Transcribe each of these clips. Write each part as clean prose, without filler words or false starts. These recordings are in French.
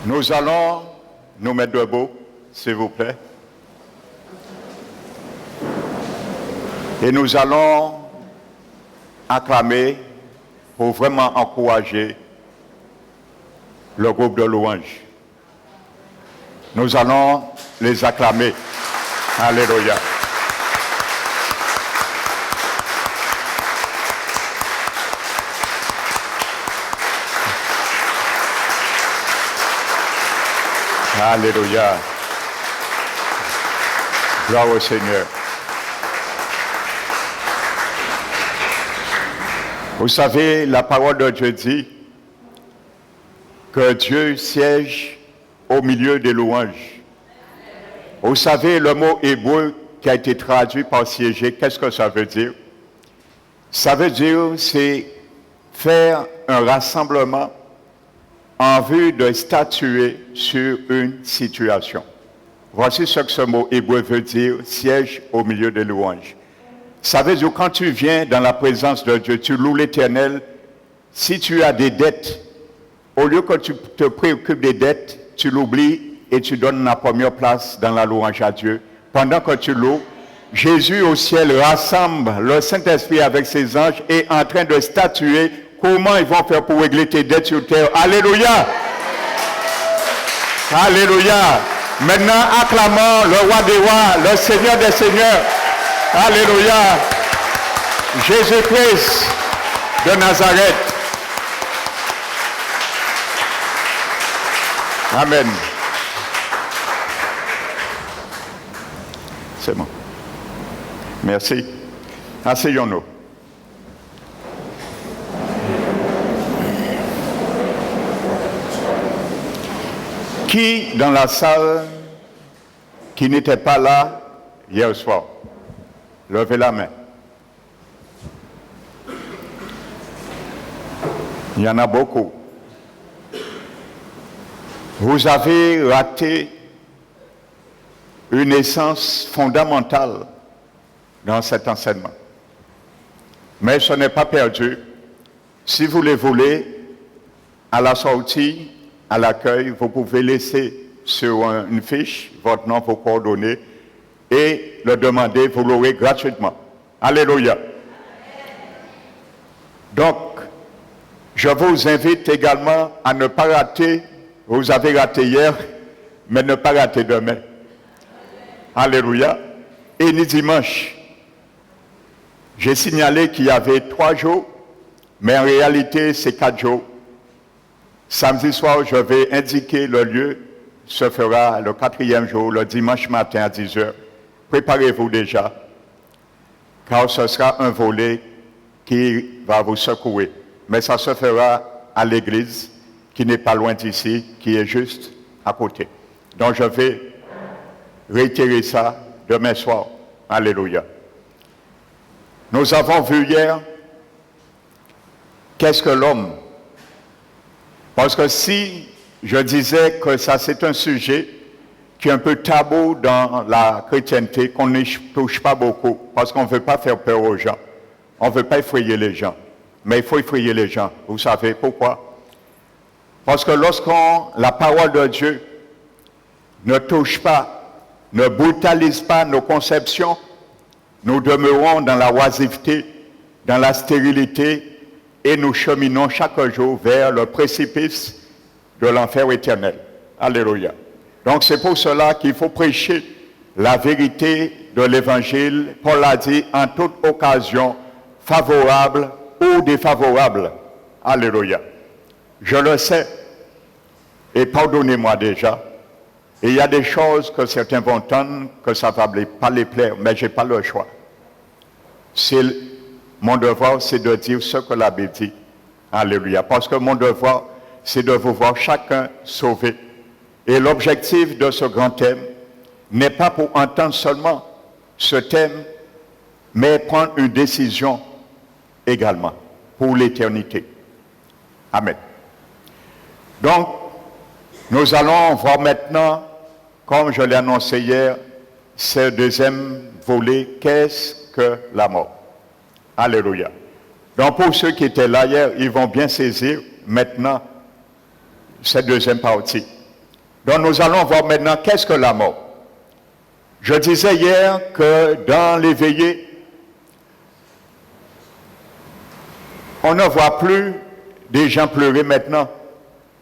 Nous allons nous mettre debout, s'il vous plaît. Et nous allons acclamer pour vraiment encourager le groupe de louanges. Nous allons les acclamer. Alléluia. Alléluia. Gloire au Seigneur. Vous savez, la parole de Dieu dit que Dieu siège au milieu des louanges. Vous savez, le mot hébreu qui a été traduit par siéger, qu'est-ce que ça veut dire? Ça veut dire, c'est faire un rassemblement en vue de statuer sur une situation. Voici ce que ce mot hébreu veut dire, siège au milieu des louanges. Ça veut dire, quand tu viens dans la présence de Dieu, tu loues l'Éternel. Si tu as des dettes, au lieu que tu te préoccupes des dettes, tu l'oublies et tu donnes la première place dans la louange à Dieu. Pendant que tu loues, Jésus au ciel rassemble le Saint-Esprit avec ses anges et est en train de statuer comment ils vont faire pour régler tes dettes sur terre. Alléluia! Alléluia! Maintenant, acclamons le roi des rois, le Seigneur des seigneurs. Alléluia! Jésus-Christ de Nazareth. Amen. C'est bon. Merci. Asseyons-nous. Qui dans la salle qui n'était pas là hier soir? Levez la main. Il y en a beaucoup. Vous avez raté une essence fondamentale dans cet enseignement. Mais ce n'est pas perdu. Si vous le voulez, à la sortie, à l'accueil, vous pouvez laisser sur une fiche votre nom, vos coordonnées et le demander, vous l'aurez gratuitement. Alléluia. Donc, je vous invite également à ne pas rater, vous avez raté hier, mais ne pas rater demain. Alléluia. Et ni dimanche. J'ai signalé qu'il y avait 3 jours, mais en réalité, c'est 4 jours. Samedi soir, je vais indiquer le lieu. Se fera le 4e jour, le dimanche matin à 10h. Préparez-vous déjà, car ce sera un volet qui va vous secouer. Mais ça se fera à l'église, qui n'est pas loin d'ici, qui est juste à côté. Donc je vais réitérer ça demain soir. Alléluia. Nous avons vu hier, qu'est-ce que l'homme? Parce que si je disais que ça c'est un sujet qui est un peu tabou dans la chrétienté, qu'on ne touche pas beaucoup, parce qu'on ne veut pas faire peur aux gens. On ne veut pas effrayer les gens. Mais il faut effrayer les gens. Vous savez pourquoi? Parce que lorsqu'on, la parole de Dieu ne touche pas, ne brutalise pas nos conceptions, nous demeurons dans la oisiveté, dans la stérilité, et nous cheminons chaque jour vers le précipice de l'enfer éternel. Alléluia. Donc c'est pour cela qu'il faut prêcher la vérité de l'évangile, Paul l'a dit, en toute occasion, favorable ou défavorable. Alléluia. Je le sais, et pardonnez-moi déjà, et il y a des choses que certains vont entendre, que ça ne va pas les plaire, mais je n'ai pas le choix. Mon devoir, c'est de dire ce que la Bible dit. Alléluia. Parce que mon devoir, c'est de vous voir chacun sauvé. Et l'objectif de ce grand thème n'est pas pour entendre seulement ce thème, mais prendre une décision également pour l'éternité. Amen. Donc, nous allons voir maintenant, comme je l'ai annoncé hier, ce deuxième volet, qu'est-ce que la mort? Alléluia. Donc pour ceux qui étaient là hier, ils vont bien saisir maintenant cette deuxième partie. Donc nous allons voir maintenant qu'est-ce que la mort. Je disais hier que dans les veillées, on ne voit plus des gens pleurer maintenant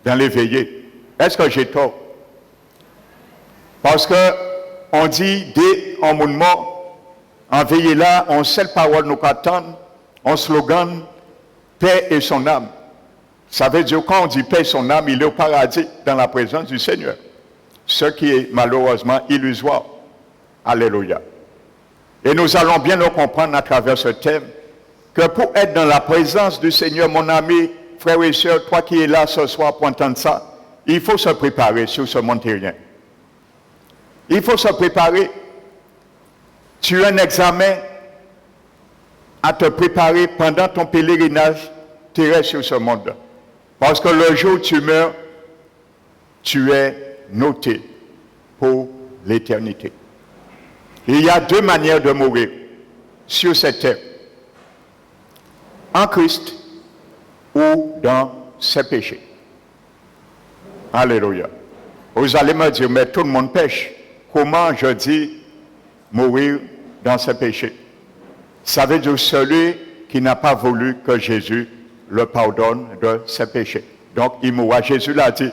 dans les veillées. Est-ce que j'ai tort? Parce que on dit, dès un moment, en veillée là, on seule parole nous attend, on slogan, paix et son âme. Ça veut dire quand on dit paix et son âme, il est au paradis dans la présence du Seigneur. Ce qui est malheureusement illusoire. Alléluia. Et nous allons bien le comprendre à travers ce thème, que pour être dans la présence du Seigneur, mon ami, frère et soeur, toi qui es là ce soir pour entendre ça, il faut se préparer sur ce monde terrien. Il faut se préparer. Tu as un examen à te préparer pendant ton pèlerinage terrestre sur ce monde. Parce que le jour où tu meurs, tu es noté pour l'éternité. Il y a deux manières de mourir sur cette terre. En Christ ou dans ses péchés. Alléluia. Vous allez me dire, mais tout le monde pêche. Comment je dis mourir dans ses péchés? Ça veut dire celui qui n'a pas voulu que Jésus le pardonne de ses péchés. Donc il mourra. Jésus l'a dit.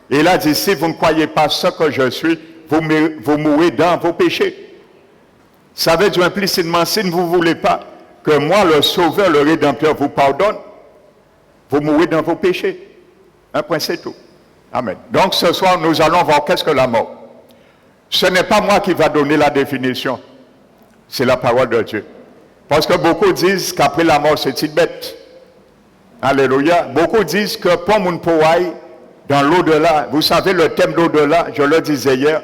Il a dit, si vous ne croyez pas ce que je suis, vous mourrez dans vos péchés. Ça veut dire implicitement, si vous ne voulez pas que moi, le Sauveur, le Rédempteur, vous pardonne, vous mourrez dans vos péchés. Un point, c'est tout. Amen. Donc ce soir, nous allons voir qu'est-ce que la mort. Ce n'est pas moi qui va donner la définition. C'est la parole de Dieu. Parce que beaucoup disent qu'après la mort, c'est une bête. Alléluia. Beaucoup disent que pour mon poaille, dans l'au-delà, vous savez, le thème d'au-delà, je le disais hier,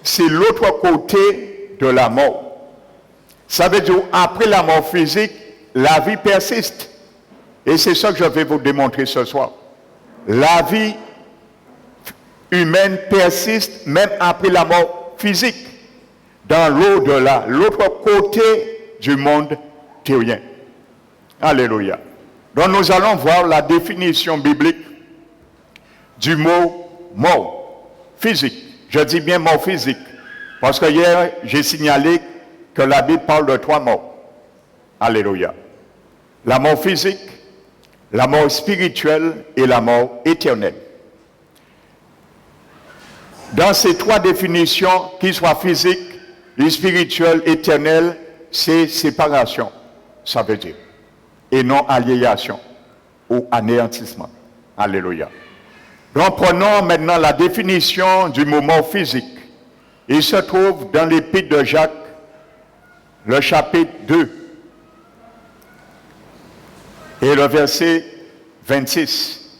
c'est l'autre côté de la mort. Ça veut dire, après la mort physique, la vie persiste. Et c'est ça que je vais vous démontrer ce soir. La vie humaine persiste même après la mort physique, dans l'au-delà, l'autre côté du monde terrien. Alléluia. Donc nous allons voir la définition biblique du mot mort physique. Je dis bien mort physique, parce que hier j'ai signalé que la Bible parle de 3 morts. Alléluia. La mort physique, la mort spirituelle et la mort éternelle. Dans ces 3 définitions, qu'ils soient physiques, spirituelles, éternelles, c'est séparation, ça veut dire, et non aliénation ou anéantissement. Alléluia. Donc prenons maintenant la définition du mot mort physique. Il se trouve dans l'épître de Jacques, le chapitre 2, et le verset 26.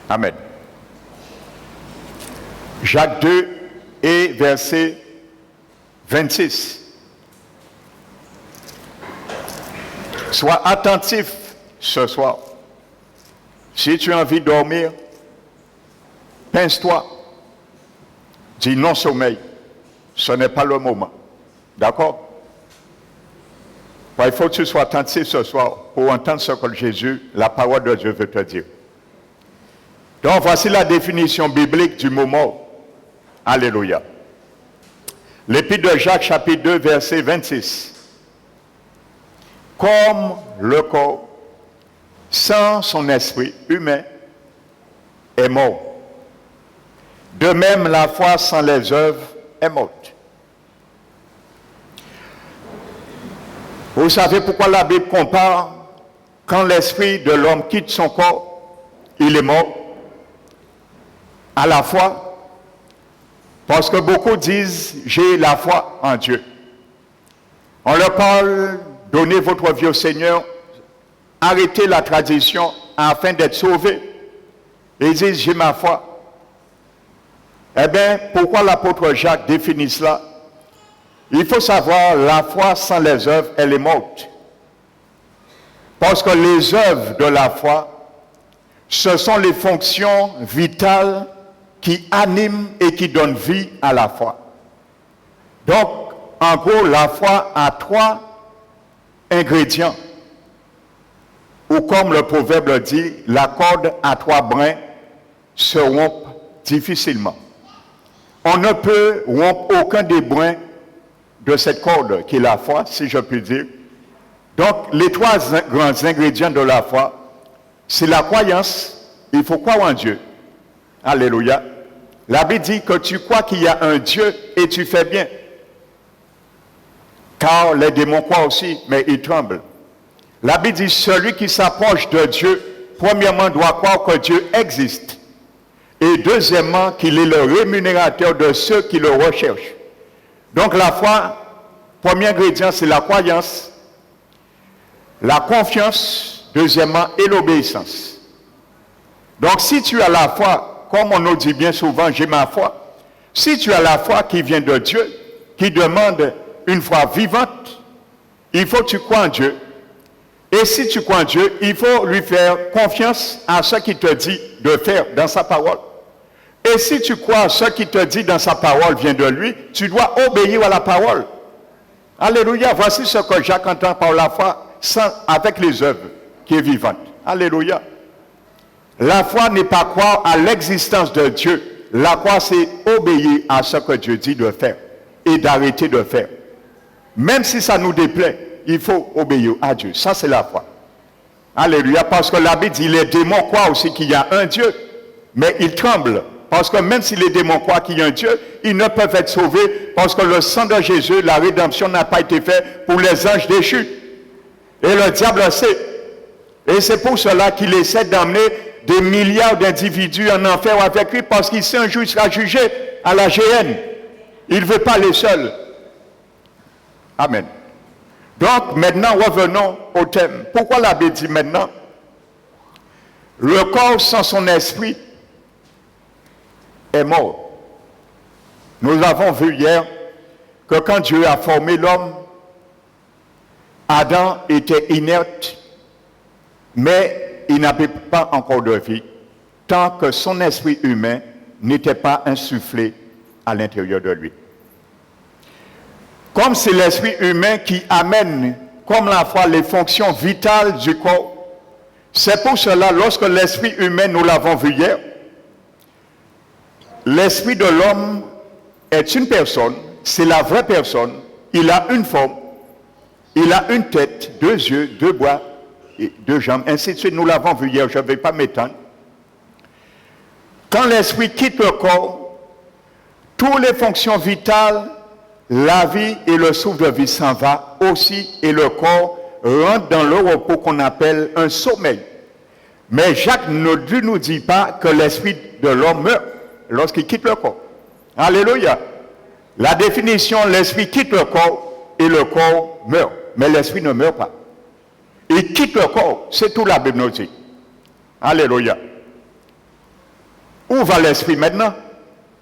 Amen. Jacques 2 et verset 26. Sois attentif ce soir. Si tu as envie de dormir, pince-toi. Dis non sommeil. Ce n'est pas le moment. D'accord? Il faut que tu sois attentif ce soir pour entendre ce que Jésus, la parole de Dieu veut te dire. Donc voici la définition biblique du mot mort. Alléluia. L'épître de Jacques, chapitre 2, verset 26. Comme le corps, sans son esprit humain, est mort. De même, la foi sans les œuvres est morte. Vous savez pourquoi la Bible compare quand l'esprit de l'homme quitte son corps, il est mort à la foi? Parce que beaucoup disent, j'ai la foi en Dieu. On leur parle, donnez votre vie au Seigneur, arrêtez la tradition afin d'être sauvés. Et ils disent, j'ai ma foi. Eh bien, pourquoi l'apôtre Jacques définit cela? Il faut savoir, la foi sans les œuvres, elle est morte. Parce que les œuvres de la foi, ce sont les fonctions vitales qui animent et qui donnent vie à la foi. Donc, en gros, la foi a 3 ingrédients. Ou comme le proverbe le dit, la corde à 3 brins se rompt difficilement. On ne peut rompre aucun des brins de cette corde qui est la foi, si je puis dire. Donc, les trois grands ingrédients de la foi, c'est la croyance. Il faut croire en Dieu. Alléluia. La Bible dit que tu crois qu'il y a un Dieu et tu fais bien. Car les démons croient aussi, mais ils tremblent. La Bible dit celui qui s'approche de Dieu, premièrement, doit croire que Dieu existe. Et deuxièmement, qu'il est le rémunérateur de ceux qui le recherchent. Donc la foi, premier ingrédient, c'est la croyance, la confiance, deuxièmement, et l'obéissance. Donc si tu as la foi, comme on nous dit bien souvent, j'ai ma foi, si tu as la foi qui vient de Dieu, qui demande une foi vivante, il faut que tu crois en Dieu. Et si tu crois en Dieu, il faut lui faire confiance à ce qu'il te dit de faire dans sa parole. Et si tu crois à ce qu'il te dit dans sa parole vient de lui, tu dois obéir à la parole. Alléluia. Voici ce que Jacques entend par la foi avec les œuvres qui est vivante. Alléluia. La foi n'est pas croire à l'existence de Dieu. La foi, c'est obéir à ce que Dieu dit de faire et d'arrêter de faire. Même si ça nous déplaît, il faut obéir à Dieu. Ça, c'est la foi. Alléluia. Parce que la Bible dit, les démons croient aussi qu'il y a un Dieu, mais ils tremblent. Parce que même si les démons croient qu'il y a un Dieu, ils ne peuvent être sauvés parce que le sang de Jésus, la rédemption n'a pas été faite pour les anges déchus. Et le diable le sait. Et c'est pour cela qu'il essaie d'amener des milliards d'individus en enfer avec lui parce qu'il sait un jour il sera jugé à la géhenne. Il ne veut pas les seuls. Amen. Donc maintenant revenons au thème. Pourquoi la Bible dit maintenant? Le corps sans son esprit est mort. Nous avons vu hier que quand Dieu a formé l'homme, Adam était inerte, mais il n'avait pas encore de vie, tant que son esprit humain n'était pas insufflé à l'intérieur de lui. Comme c'est l'esprit humain qui amène, comme la foi, les fonctions vitales du corps, c'est pour cela, lorsque l'esprit humain, nous l'avons vu hier, l'esprit de l'homme est une personne, c'est la vraie personne, il a une forme, il a une tête, 2 yeux, 2 bras, et 2 jambes, ainsi de suite. Nous l'avons vu hier, je ne vais pas m'étendre. Quand l'esprit quitte le corps, toutes les fonctions vitales, la vie et le souffle de vie s'en va aussi, et le corps rentre dans le repos qu'on appelle un sommeil. Mais Jacques ne nous dit pas que l'esprit de l'homme meurt lorsqu'il quitte le corps. Alléluia. La définition, l'esprit quitte le corps et le corps meurt. Mais l'esprit ne meurt pas. Il quitte le corps, c'est tout la Bible nous dit. Alléluia. Où va l'esprit maintenant?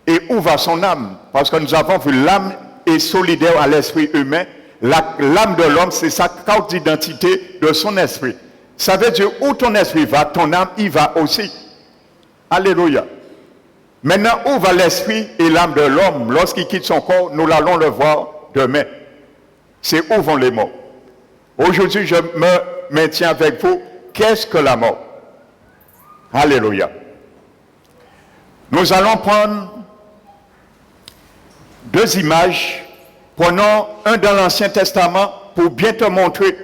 Et où va son âme? Parce que nous avons vu l'âme est solidaire à l'esprit humain. L'âme de l'homme, c'est sa carte d'identité de son esprit. Ça veut dire où ton esprit va, ton âme y va aussi. Alléluia. Maintenant, où va l'esprit et l'âme de l'homme lorsqu'il quitte son corps? Nous allons le voir demain. C'est où vont les morts. Aujourd'hui, je me maintiens avec vous. Qu'est-ce que la mort? Alléluia. Nous allons prendre 2 images. Prenons un dans l'Ancien Testament pour bien te montrer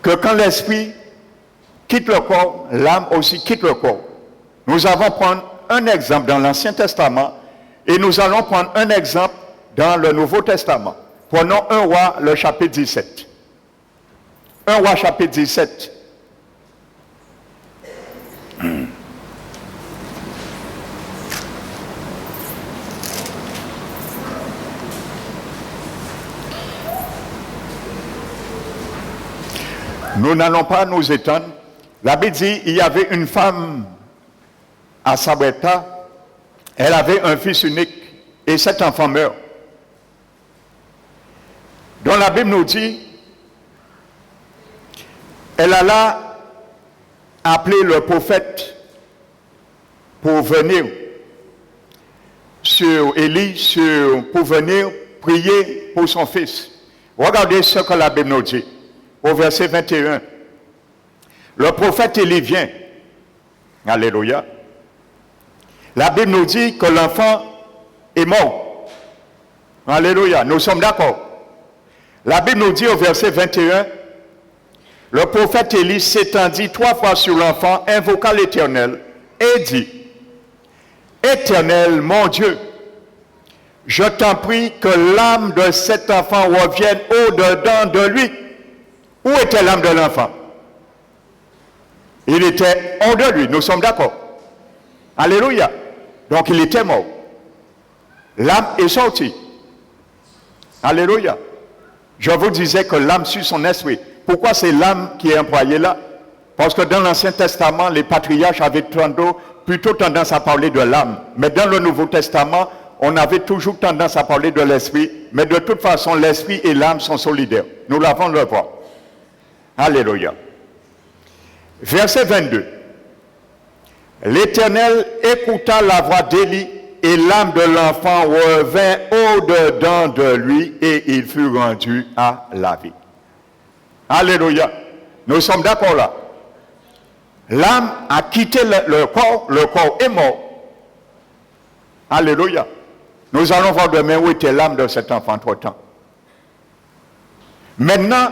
que quand l'esprit quitte le corps, l'âme aussi quitte le corps. Nous allons prendre un exemple dans l'Ancien Testament et nous allons prendre un exemple dans le Nouveau Testament. Prenons 1 Roi, le chapitre 17. 1 Roi, chapitre 17. Nous n'allons pas nous étendre. La Bible dit, il y avait une femme à Sarepta, elle avait un fils unique et cet enfant meurt. Donc la Bible nous dit, elle alla appeler le prophète pour venir sur Élie, pour venir prier pour son fils. Regardez ce que la Bible nous dit. Au verset 21, le prophète Élie vient. Alléluia. La Bible nous dit que l'enfant est mort. Alléluia, nous sommes d'accord. La Bible nous dit au verset 21, le prophète Élie s'étendit 3 fois sur l'enfant, invoqua l'Éternel et dit, Éternel, mon Dieu, je t'en prie que l'âme de cet enfant revienne au-dedans de lui. Où était l'âme de l'enfant? Il était hors de lui, nous sommes d'accord. Alléluia. Donc il était mort. L'âme est sortie. Alléluia. Je vous disais que l'âme suit son esprit. Pourquoi c'est l'âme qui est employée là? Parce que dans l'Ancien Testament, les patriarches avaient plutôt tendance à parler de l'âme. Mais dans le Nouveau Testament, on avait toujours tendance à parler de l'esprit. Mais de toute façon, l'esprit et l'âme sont solidaires. Nous l'avons le voir. Alléluia. Verset 22. L'Éternel écouta la voix d'Élie et l'âme de l'enfant revint au-dedans de lui et il fut rendu à la vie. Alléluia. Nous sommes d'accord là. L'âme a quitté le corps est mort. Alléluia. Nous allons voir demain où était l'âme de cet enfant entre-temps. Maintenant,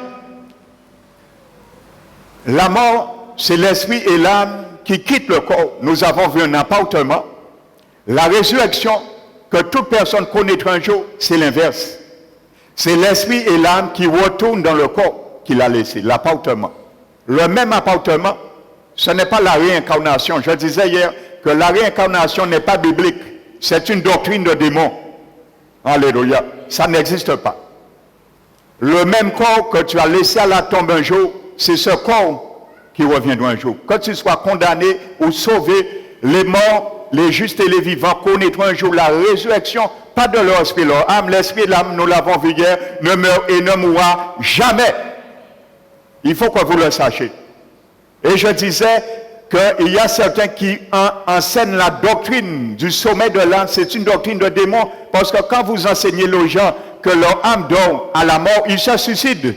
la mort, c'est l'esprit et l'âme qui quittent le corps. Nous avons vu un appartement. La résurrection, que toute personne connaîtra un jour, c'est l'inverse. C'est l'esprit et l'âme qui retournent dans le corps qu'il a laissé, l'appartement. Le même appartement, ce n'est pas la réincarnation. Je disais hier que la réincarnation n'est pas biblique. C'est une doctrine de démon. Alléluia. Ça n'existe pas. Le même corps que tu as laissé à la tombe un jour, c'est ce corps qui reviendra un jour. Que tu sois condamné ou sauvé, les morts, les justes et les vivants connaîtront un jour la résurrection, pas de leur esprit, leur âme. L'esprit et l'âme, nous l'avons vu hier, ne meurt et ne mourra jamais. Il faut que vous le sachiez. Et je disais qu'il y a certains qui enseignent la doctrine du sommet de l'âme. C'est une doctrine de démon. Parce que quand vous enseignez aux gens que leur âme dort à la mort, ils se suicident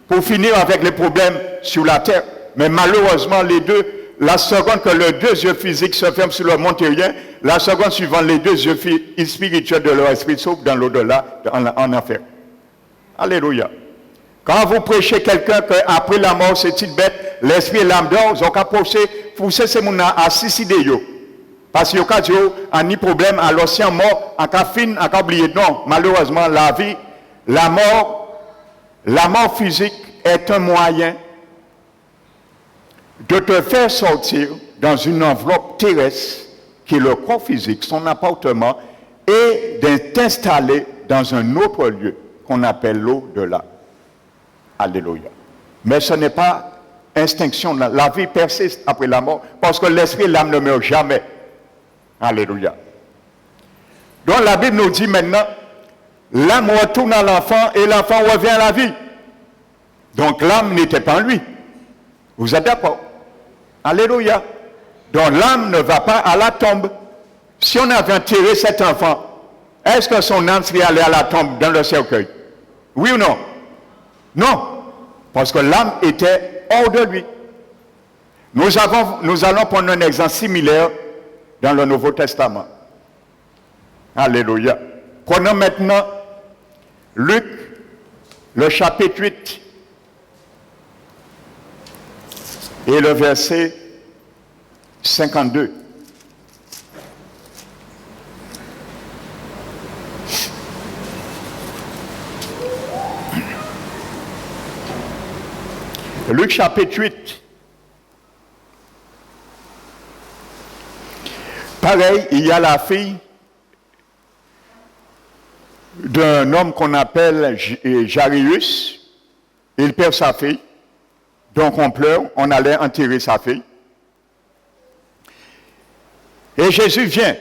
pour finir avec les problèmes sur la terre. Mais malheureusement, les deux, la seconde que leurs deux yeux physiques se ferment sur le monde terrien, la seconde suivant les deux yeux spirituels de leur esprit s'ouvrent dans l'au-delà, en enfer. Alléluia. Quand vous prêchez quelqu'un qu'après la mort, c'est une bête, l'esprit et l'âme d'or, ils ont qu'à pousser ces gens à suicider. Parce qu'il y a ni problème, alors si on mort, on qu'à fin, on qu'à oublier. Non, malheureusement, la vie, la mort physique est un moyen de te faire sortir dans une enveloppe terrestre qui est le corps physique, son appartement, et de t'installer dans un autre lieu qu'on appelle l'au-delà. Alléluia. Mais ce n'est pas extinction. La vie persiste après la mort parce que l'esprit et l'âme ne meurent jamais. Alléluia. Donc la Bible nous dit maintenant, l'âme retourne à l'enfant et l'enfant revient à la vie. Donc l'âme n'était pas en lui. Vous êtes d'accord? Alléluia. Donc l'âme ne va pas à la tombe. Si on avait enterré cet enfant, est-ce que son âme serait allée à la tombe dans le cercueil? Oui ou non? Non, parce que l'âme était hors de lui. Nous allons prendre un exemple similaire dans le Nouveau Testament. Alléluia. Prenons maintenant Luc, le chapitre 8, et le verset 52. Luc chapitre 8. Pareil, il y a la fille d'un homme qu'on appelle Jairus. Il perd sa fille. Donc on pleure, on allait enterrer sa fille. Et Jésus vient.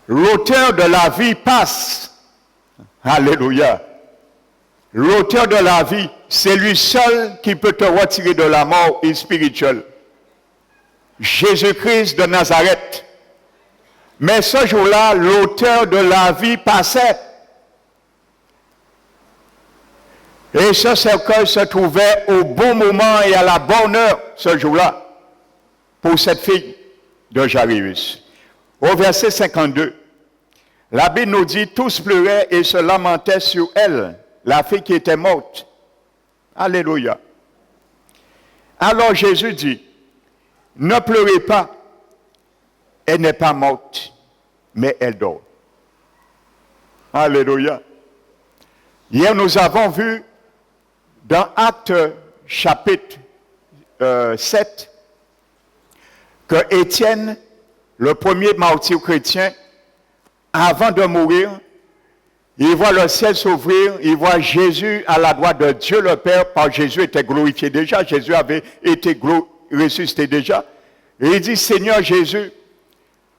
L'auteur de la vie passe. Alléluia. L'auteur de la vie, c'est lui seul qui peut te retirer de la mort spirituelle. Jésus-Christ de Nazareth. Mais ce jour-là, l'auteur de la vie passait. Et ce cercueil se trouvait au bon moment et à la bonne heure, ce jour-là, pour cette fille de Jairus. au verset 52. La Bible nous dit, tous pleuraient et se lamentaient sur elle, la fille qui était morte. Alléluia. Alors Jésus dit, ne pleurez pas, elle n'est pas morte, mais elle dort. Alléluia. Hier, nous avons vu dans Actes chapitre 7 que Étienne, le premier martyr chrétien, avant de mourir, il voit le ciel s'ouvrir, il voit Jésus à la droite de Dieu le Père, par Jésus était glorifié déjà, Jésus avait été ressuscité déjà. Et il dit, Seigneur Jésus,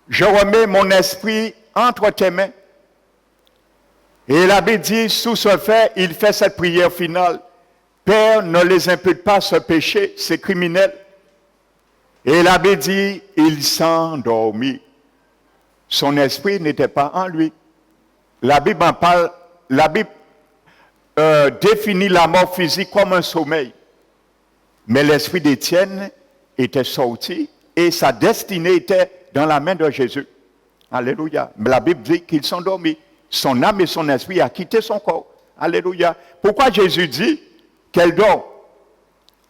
je remets mon esprit entre tes mains. Et la Bible dit, sous ce fait, il fait cette prière finale. Père, ne les impute pas ce péché, c'est criminel. Et la Bible dit, il s'endormit. Son esprit n'était pas en lui. La Bible en parle, la Bible définit la mort physique comme un sommeil. Mais l'esprit d'Étienne était sorti et sa destinée était dans la main de Jésus. Alléluia. Mais la Bible dit qu'il s'endormit. Son âme et son esprit a quitté son corps. Alléluia. Pourquoi Jésus dit qu'elle dort?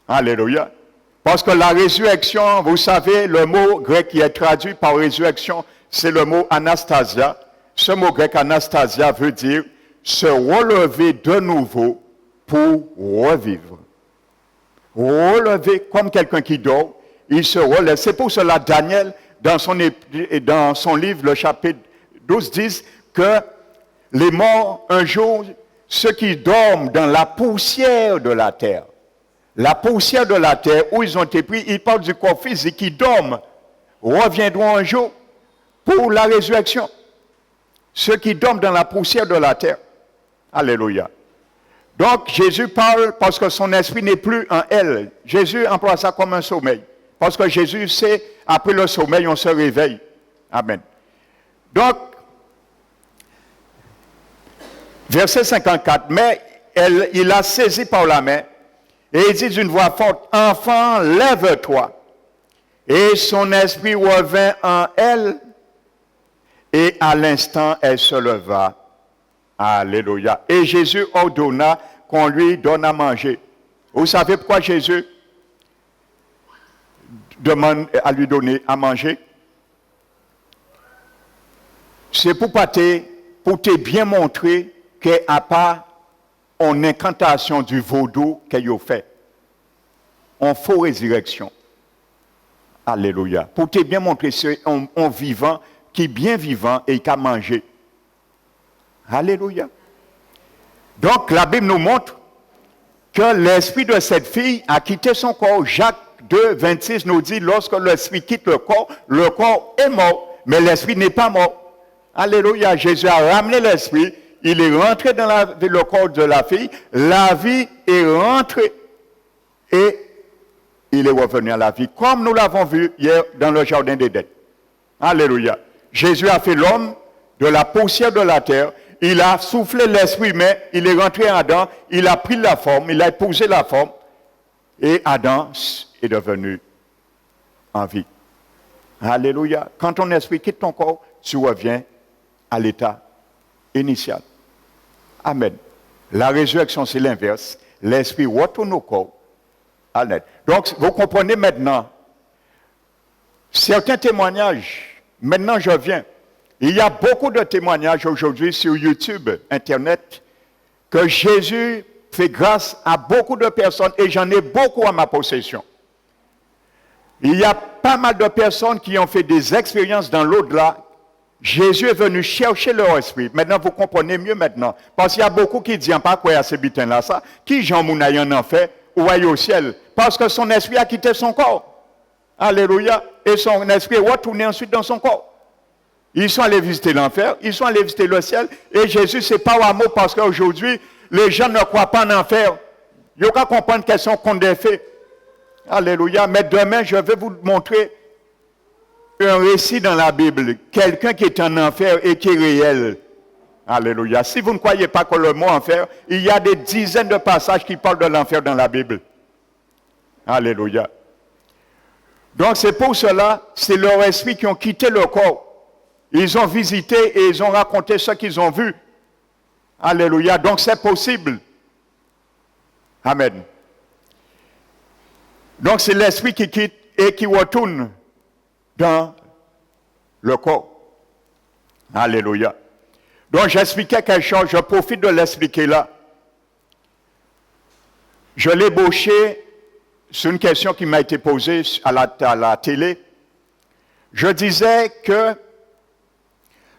Alléluia. Parce que la résurrection, vous savez, le mot grec qui est traduit par résurrection, c'est le mot anastasia. Ce mot grec anastasia veut dire se relever de nouveau pour revivre. Relever comme quelqu'un qui dort, il se relève. C'est pour cela Daniel, dans son livre, le chapitre 12, dit que les morts, un jour, ceux qui dorment dans la poussière de la terre, où ils ont été pris, ils parlent du corps physique, qui dorment, reviendront un jour pour la résurrection. Ceux qui dorment dans la poussière de la terre. Alléluia. Donc, Jésus parle parce que son esprit n'est plus en elle. Jésus emploie ça comme un sommeil. Parce que Jésus sait, après le sommeil, on se réveille. Amen. Donc, verset 54, mais il l'a saisi par la main et il dit d'une voix forte, « Enfant, lève-toi. » Et son esprit revint en elle et à l'instant, elle se leva. Alléluia. Et Jésus ordonna qu'on lui donne à manger. Vous savez pourquoi Jésus demande à lui donner à manger? C'est pour te bien montrer qu'elle n'a pas en incantation du vaudou qu'elle a fait. En faux résurrection. Alléluia. Pour te bien montrer c'est en vivant, qui est bien vivant et qui a mangé. Alléluia. Donc la Bible nous montre que l'esprit de cette fille a quitté son corps. Jacques 2, 26 nous dit, lorsque l'esprit quitte le corps est mort, mais l'esprit n'est pas mort. Alléluia. Jésus a ramené l'esprit, il est rentré dans le corps de la fille, la vie est rentrée et il est revenu à la vie, comme nous l'avons vu hier dans le jardin d'Éden. Alléluia. Jésus a fait l'homme de la poussière de la terre, il a soufflé l'esprit, mais il est rentré en Adam, il a pris la forme, il a épousé la forme, et Adam est devenu en vie. Alléluia. Quand ton esprit quitte ton corps, tu reviens à l'état initial. Amen. La résurrection, c'est l'inverse. L'esprit retourne au corps. Amen. Donc, vous comprenez maintenant, certains témoignages, maintenant je viens, il y a beaucoup de témoignages aujourd'hui sur YouTube, Internet, que Jésus fait grâce à beaucoup de personnes et j'en ai beaucoup à ma possession. Il y a pas mal de personnes qui ont fait des expériences dans l'au-delà. Jésus est venu chercher leur esprit. Maintenant, vous comprenez mieux maintenant. Parce qu'il y a beaucoup qui disent, pas quoi à ces bitins-là, ça. Qui Jean Mounaï en enfer ou aille au ciel? Parce que son esprit a quitté son corps. Alléluia. Et son esprit est retourné ensuite dans son corps. Ils sont allés visiter l'enfer, ils sont allés visiter le ciel. Et Jésus, c'est pas un mot parce qu'aujourd'hui, les gens ne croient pas en enfer. Ils n'ont qu'à comprendre qu'elles sont contre des faits. Alléluia. Mais demain, je vais vous montrer un récit dans la Bible. Quelqu'un qui est en enfer et qui est réel. Alléluia. Si vous ne croyez pas que le mot enfer, il y a des dizaines de passages qui parlent de l'enfer dans la Bible. Alléluia. Donc c'est pour cela, c'est leur esprit qui ont quitté le corps. Ils ont visité et ils ont raconté ce qu'ils ont vu. Alléluia. Donc c'est possible. Amen. Donc c'est l'esprit qui quitte et qui retourne dans le corps. Alléluia. Donc j'expliquais quelque chose, je profite de l'expliquer là. Je l'ai ébauché sur une question qui m'a été posée à la télé. Je disais que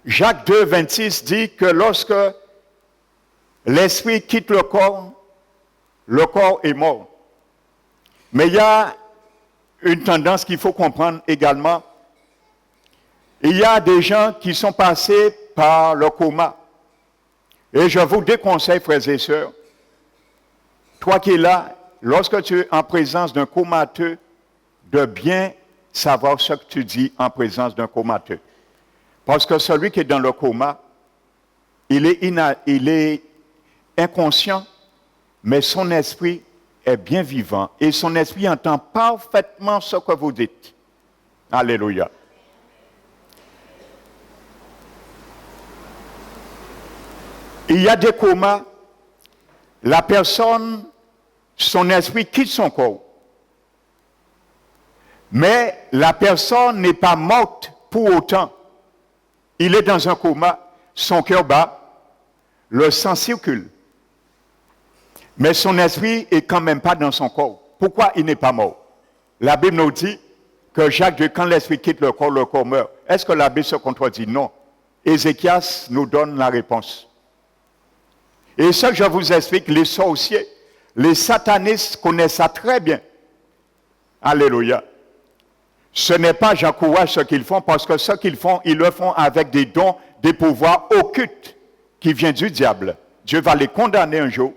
Jacques 2, 26 dit que lorsque l'esprit quitte le corps est mort. Mais il y a une tendance qu'il faut comprendre également. Il y a des gens qui sont passés par le coma. Et je vous déconseille, frères et sœurs, toi qui es là, lorsque tu es en présence d'un comateux, de bien savoir ce que tu dis en présence d'un comateux. Parce que celui qui est dans le coma, il est inconscient, mais son esprit est bien vivant. Et son esprit entend parfaitement ce que vous dites. Alléluia. Il y a des comas, la personne, son esprit quitte son corps. Mais la personne n'est pas morte pour autant. Il est dans un coma, son cœur bat, le sang circule. Mais son esprit est quand même pas dans son corps. Pourquoi il n'est pas mort? La Bible nous dit que Jacques 2, quand l'esprit quitte le corps meurt. Est-ce que la Bible se contredit? Non. Ézéchias nous donne la réponse. Et ça que je vous explique, les sorciers, les satanistes connaissent ça très bien. Alléluia. Ce n'est pas j'encourage ce qu'ils font, parce que ce qu'ils font, ils le font avec des dons, des pouvoirs occultes qui viennent du diable. Dieu va les condamner un jour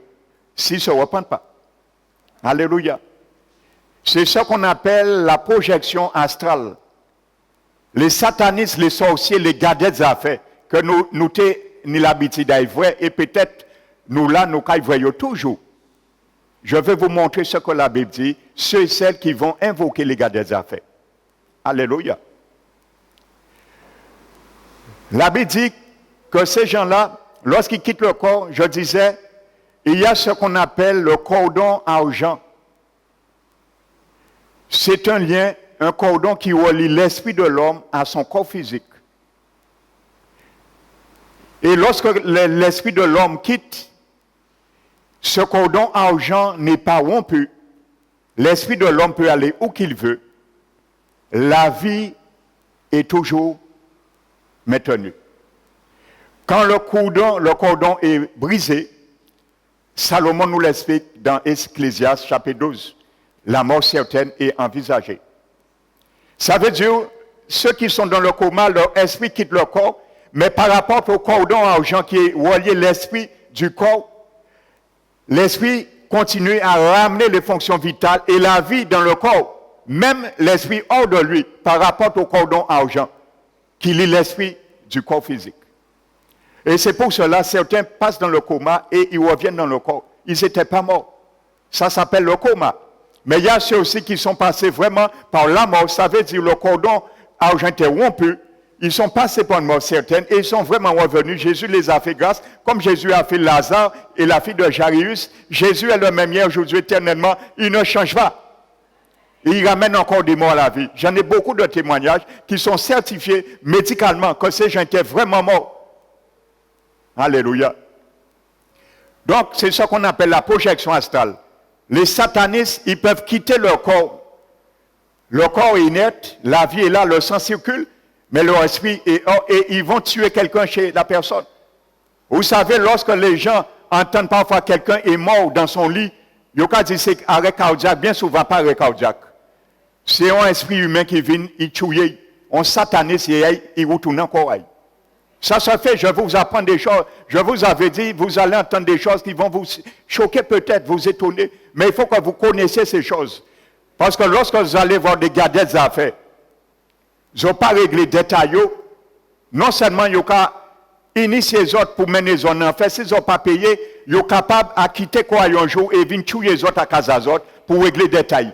s'ils ne se repentent pas. Alléluia. C'est ce qu'on appelle la projection astrale. Les satanistes, les sorciers, les gardés des affaires, que nous t'es ni l'habitude d'être et peut-être nous là, nous voyons toujours. Je vais vous montrer ce que la Bible dit, ceux et celles qui vont invoquer les gardés des affaires. Alléluia. La Bible dit que ces gens-là, lorsqu'ils quittent le corps, je disais, il y a ce qu'on appelle le cordon argent. C'est un lien, un cordon qui relie l'esprit de l'homme à son corps physique. Et lorsque l'esprit de l'homme quitte, ce cordon argent n'est pas rompu. L'esprit de l'homme peut aller où qu'il veut. La vie est toujours maintenue. Quand le cordon est brisé, Salomon nous l'explique dans Ecclésiaste chapitre 12. La mort certaine est envisagée. Ça veut dire, ceux qui sont dans le coma, leur esprit quitte le corps, mais par rapport au cordon argent qui est relié l'esprit du corps, l'esprit continue à ramener les fonctions vitales et la vie dans le corps, même l'esprit hors de lui, par rapport au cordon argent, qui lie l'esprit du corps physique. Et c'est pour cela, certains passent dans le coma et ils reviennent dans le corps. Ils n'étaient pas morts. Ça s'appelle le coma. Mais il y a ceux aussi qui sont passés vraiment par la mort. Ça veut dire le cordon argent était rompu. Ils sont passés par une mort certaine et ils sont vraiment revenus. Jésus les a fait grâce, comme Jésus a fait Lazare et la fille de Jairus. Jésus est le même hier, aujourd'hui, éternellement. Il ne change pas. Et il ramène encore des morts à la vie. J'en ai beaucoup de témoignages qui sont certifiés médicalement que ces gens étaient vraiment morts. Alléluia. Donc, c'est ce qu'on appelle la projection astrale. Les satanistes, ils peuvent quitter leur corps. Le corps est inerte, la vie est là, le sang circule, mais leur esprit est hors et ils vont tuer quelqu'un chez la personne. Vous savez, lorsque les gens entendent parfois quelqu'un est mort dans son lit, ils ont dit c'est arrêt cardiaque, bien souvent pas arrêt cardiaque. C'est un esprit humain qui vient, il tue, on sataniste, il retourne encore. Ça se fait, je vais vous apprendre des choses. Je vous avais dit, vous allez entendre des choses qui vont vous choquer peut-être, vous étonner. Mais il faut que vous connaissiez ces choses. Parce que lorsque vous allez voir des gardés des affaires, ils n'ont pas réglé des détails. Non seulement ils ont initié les autres pour mener les autres en fait, s'ils n'ont pas payé, ils sont capables de quitter quoi un jour et venir tuer les autres à casa des autres pour régler des détails.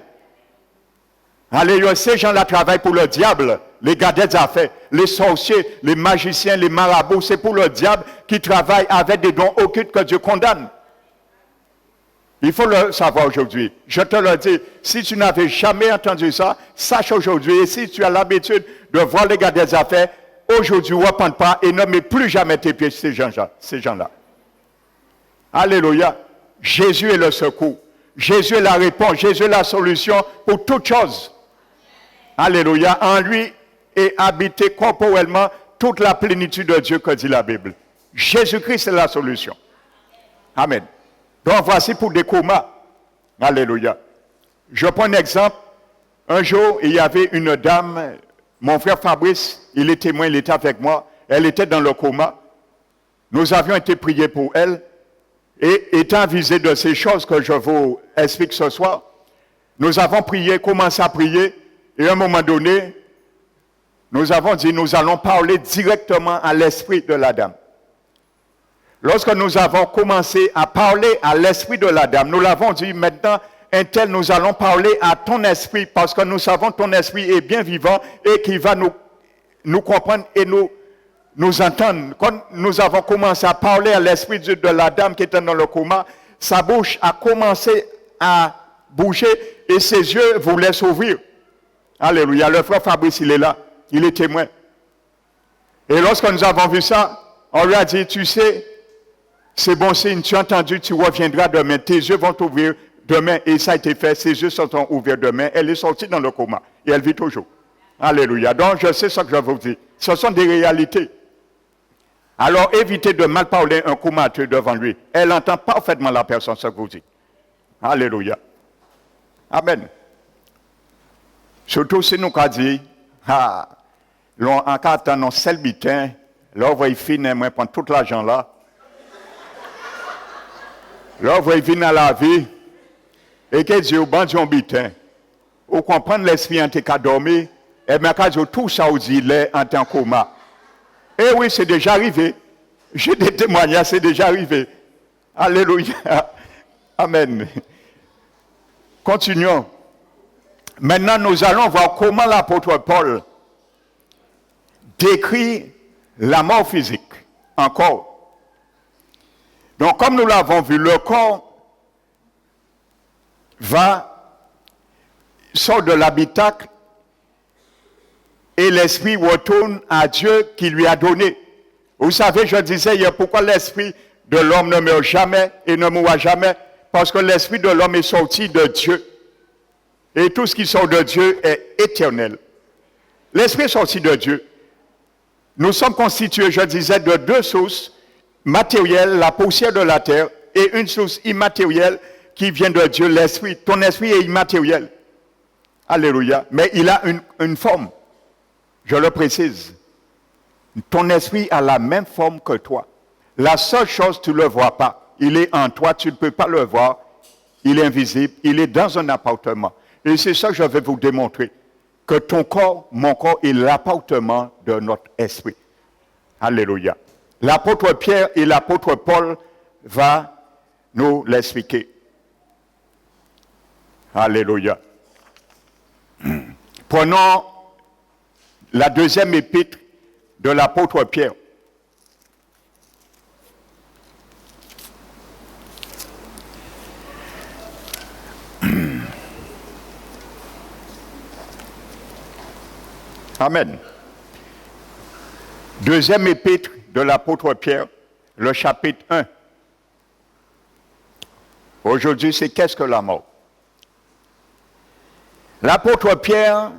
Allez, ces gens-là travaillent pour le diable. les gars des affaires, les sorciers, les magiciens, les marabouts, c'est pour le diable qui travaille avec des dons occultes que Dieu condamne. Il faut le savoir aujourd'hui. Je te le dis, si tu n'avais jamais entendu ça, sache aujourd'hui. Et si tu as l'habitude de voir les gars des affaires, aujourd'hui, ne repente pas et ne mets plus jamais tes pieds sur ces gens-là. Alléluia. Jésus est le secours. Jésus est la réponse. Jésus est la solution pour toutes choses. Alléluia. En lui est habité corporellement toute la plénitude de Dieu que dit la Bible. Jésus-Christ est la solution. Amen. Donc voici pour des comas. Alléluia. Je prends un exemple. Un jour, il y avait une dame, mon frère Fabrice, il est témoin, il était avec moi. Elle était dans le coma. Nous avions été priés pour elle. Et étant avisé de ces choses que je vous explique ce soir, nous avons prié, commencé à prier. Et à un moment donné, nous avons dit, nous allons parler directement à l'esprit de la dame. Lorsque nous avons commencé à parler à l'esprit de la dame, nous l'avons dit maintenant, un tel, nous allons parler à ton esprit parce que nous savons que ton esprit est bien vivant et qu'il va nous comprendre et nous entendre. Quand nous avons commencé à parler à l'esprit de la dame qui était dans le coma, sa bouche a commencé à bouger et ses yeux voulaient s'ouvrir. Alléluia. Le frère Fabrice, il est là. Il est témoin. Et lorsque nous avons vu ça, on lui a dit, tu sais, c'est bon signe, tu as entendu, tu reviendras demain. Tes yeux vont t'ouvrir demain. Et ça a été fait. Ses yeux sont ouverts demain. Elle est sortie dans le coma. Et elle vit toujours. Alléluia. Donc, je sais ce que je vous dis. Ce sont des réalités. Alors, évitez de mal parler un comateux devant lui. Elle entend parfaitement la personne, ce que vous dites. Alléluia. Amen. Surtout si nous avons dit, en cas de seul bitin, là, vous voyez finir, moi, prendre tout l'argent là. Là, vous voyez venir à la vie, et que Dieu, bon Dieu, bitin. Vous comprenez l'esprit en tant dormi, et bien, quand tout ça, vous dit, il est en tant coma. Eh oui, c'est déjà arrivé. J'ai des témoignages, c'est déjà arrivé. Alléluia. Amen. Continuons. Maintenant, nous allons voir comment l'apôtre Paul décrit la mort physique encore. Donc, comme nous l'avons vu, le corps sort de l'habitacle et l'esprit retourne à Dieu qui lui a donné. Vous savez, je disais hier, pourquoi l'esprit de l'homme ne meurt jamais et ne mourra jamais? Parce que l'esprit de l'homme est sorti de Dieu. Et tout ce qui sort de Dieu est éternel. L'esprit est sorti de Dieu. Nous sommes constitués, je disais, de deux sources matérielles, la poussière de la terre, et une source immatérielle qui vient de Dieu, l'esprit. Ton esprit est immatériel. Alléluia. Mais il a une forme. Je le précise. Ton esprit a la même forme que toi. La seule chose, tu ne le vois pas. Il est en toi, tu ne peux pas le voir. Il est invisible. Il est dans un appartement. Et c'est ça que je vais vous démontrer. Que ton corps, mon corps, est l'appartement de notre esprit. Alléluia. L'apôtre Pierre et l'apôtre Paul vont nous l'expliquer. Alléluia. Prenons la deuxième épître de l'apôtre Pierre. Amen. Deuxième épître de l'apôtre Pierre, le chapitre 1. Aujourd'hui, c'est qu'est-ce que la mort? L'apôtre Pierre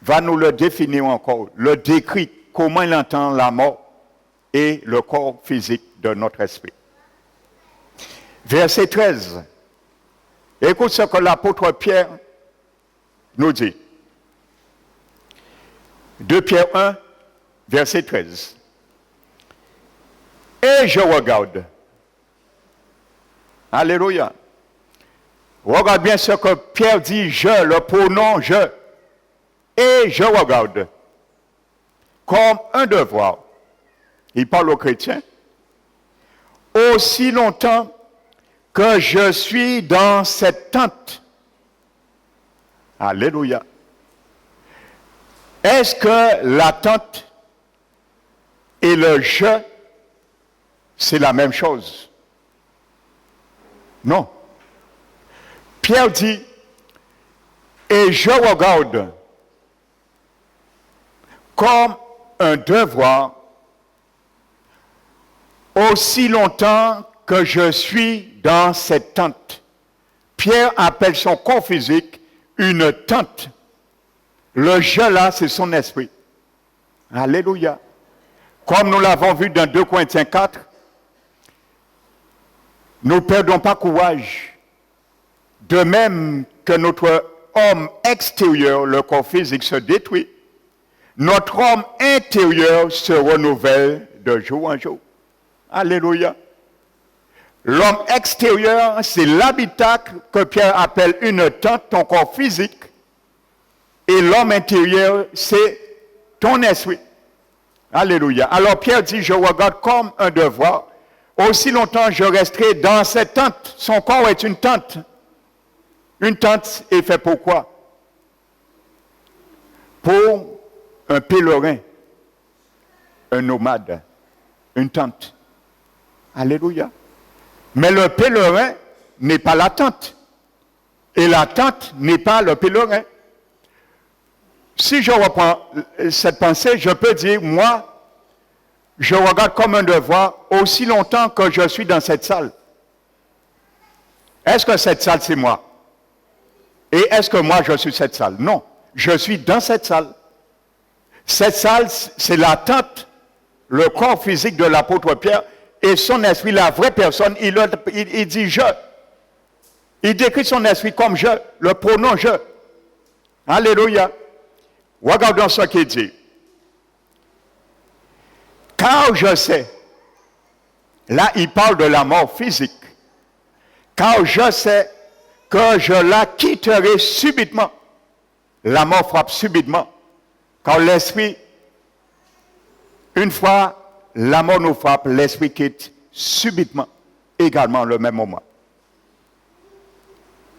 va nous le définir encore, le décrit, comment il entend la mort et le corps physique de notre esprit. Verset 13. Écoute ce que l'apôtre Pierre nous dit. 2 Pierre 1, verset 13. Et je regarde. Alléluia. Regarde bien ce que Pierre dit, je, le pronom je. Et je regarde. Comme un devoir. Il parle aux chrétiens. Aussi longtemps que je suis dans cette tente. Alléluia. Est-ce que l'attente et le je, c'est la même chose? Non. Pierre dit, et je regarde comme un devoir aussi longtemps que je suis dans cette tente. Pierre appelle son corps physique une tente. Le je là, c'est son esprit. Alléluia. Comme nous l'avons vu dans 2 Corinthiens 4, nous ne perdons pas courage. De même que notre homme extérieur, le corps physique, se détruit, notre homme intérieur se renouvelle de jour en jour. Alléluia. L'homme extérieur, c'est l'habitacle que Pierre appelle une tente, ton corps physique. Et l'homme intérieur, c'est ton esprit. Alléluia. Alors Pierre dit, je regarde comme un devoir. Aussi longtemps je resterai dans cette tente. Son corps est une tente. Une tente est faite pour quoi? Pour un pèlerin, un nomade, une tente. Alléluia. Mais le pèlerin n'est pas la tente. Et la tente n'est pas le pèlerin. Si je reprends cette pensée, je peux dire, moi, je regarde comme un devoir aussi longtemps que je suis dans cette salle. Est-ce que cette salle, c'est moi? Et est-ce que moi, je suis cette salle? Non, je suis dans cette salle. Cette salle, c'est la tente, le corps physique de l'apôtre Pierre, et son esprit, la vraie personne, il dit je. Il décrit son esprit comme je, le pronom je. Alléluia. Regardons ce qu'il dit. Car je sais, là il parle de la mort physique, car je sais que je la quitterai subitement. La mort frappe subitement. Car l'esprit, une fois la mort nous frappe, l'esprit quitte subitement, également le même moment.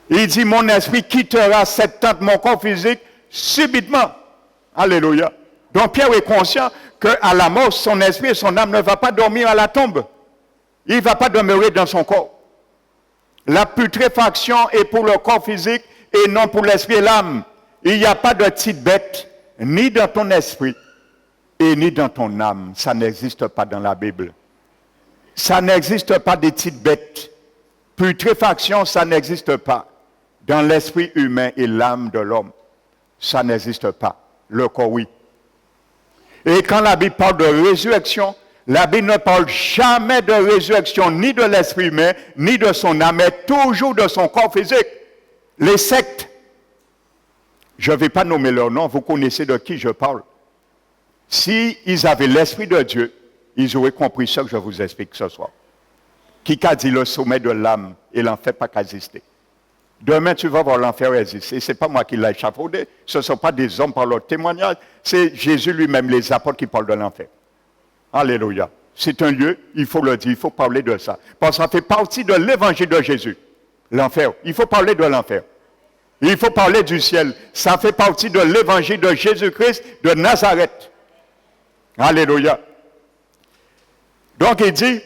Il dit, mon esprit quittera cette tente, mon corps physique, subitement. Alléluia. Donc Pierre est conscient qu'à la mort, son esprit et son âme ne vont pas dormir à la tombe. Il ne va pas demeurer dans son corps. La putréfaction est pour le corps physique et non pour l'esprit et l'âme. Il n'y a pas de petite bête, ni dans ton esprit et ni dans ton âme. Ça n'existe pas dans la Bible. Ça n'existe pas des petites bêtes. Putréfaction, ça n'existe pas dans l'esprit humain et l'âme de l'homme. Ça n'existe pas. Le corps, oui. Et quand la Bible parle de résurrection, la Bible ne parle jamais de résurrection ni de l'esprit humain, ni de son âme, mais toujours de son corps physique. Les sectes, je ne vais pas nommer leur nom, vous connaissez de qui je parle. S'ils avaient l'esprit de Dieu, ils auraient compris ce que je vous explique ce soir. Qui a dit le sommet de l'âme et l'enfer pas qu'à exister. Demain, tu vas voir l'enfer exister. Ce n'est pas moi qui l'ai échafaudé. Ce ne sont pas des hommes par leur témoignage. C'est Jésus lui-même, les apôtres qui parlent de l'enfer. Alléluia. C'est un lieu, il faut le dire, il faut parler de ça. Parce que ça fait partie de l'évangile de Jésus. L'enfer. Il faut parler de l'enfer. Il faut parler du ciel. Ça fait partie de l'évangile de Jésus-Christ de Nazareth. Alléluia. Donc il dit,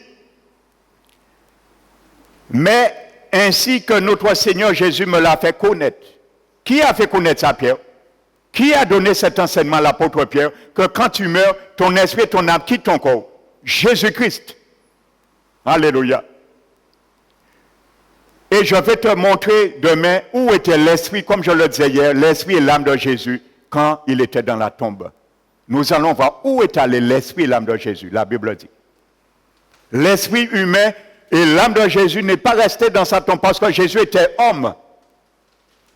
mais ainsi que notre Seigneur Jésus me l'a fait connaître. Qui a fait connaître ça, Pierre? Qui a donné cet enseignement à l'apôtre Pierre? Que quand tu meurs, ton esprit et ton âme quittent ton corps. Jésus-Christ. Alléluia. Et je vais te montrer demain où était l'esprit, comme je le disais hier, l'esprit et l'âme de Jésus quand il était dans la tombe. Nous allons voir où est allé l'esprit et l'âme de Jésus. La Bible dit. L'esprit humain et l'âme de Jésus n'est pas resté dans sa tombe parce que Jésus était homme.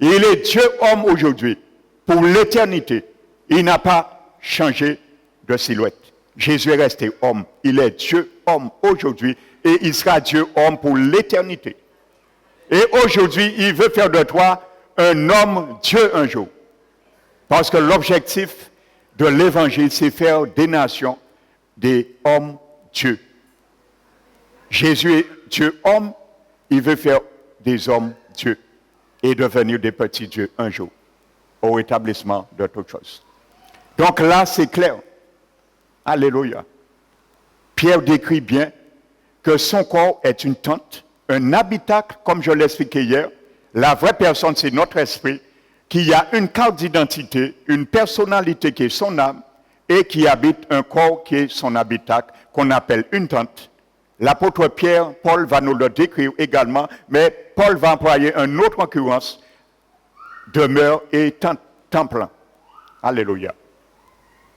Il est Dieu homme aujourd'hui. Pour l'éternité, il n'a pas changé de silhouette. Jésus est resté homme. Il est Dieu homme aujourd'hui et il sera Dieu homme pour l'éternité. Et aujourd'hui, il veut faire de toi un homme Dieu un jour. Parce que l'objectif de l'évangile, c'est faire des nations des hommes Dieu. Jésus est Dieu homme, il veut faire des hommes Dieu et devenir des petits dieux un jour, au rétablissement de toutes choses. Donc là, c'est clair. Alléluia. Pierre décrit bien que son corps est une tente, un habitacle, comme je l'expliquais hier. La vraie personne, c'est notre esprit, qui a une carte d'identité, une personnalité qui est son âme, et qui habite un corps qui est son habitacle, qu'on appelle une tente. L'apôtre Pierre, Paul va nous le décrire également, mais Paul va employer une autre occurrence, demeure et temple. Alléluia.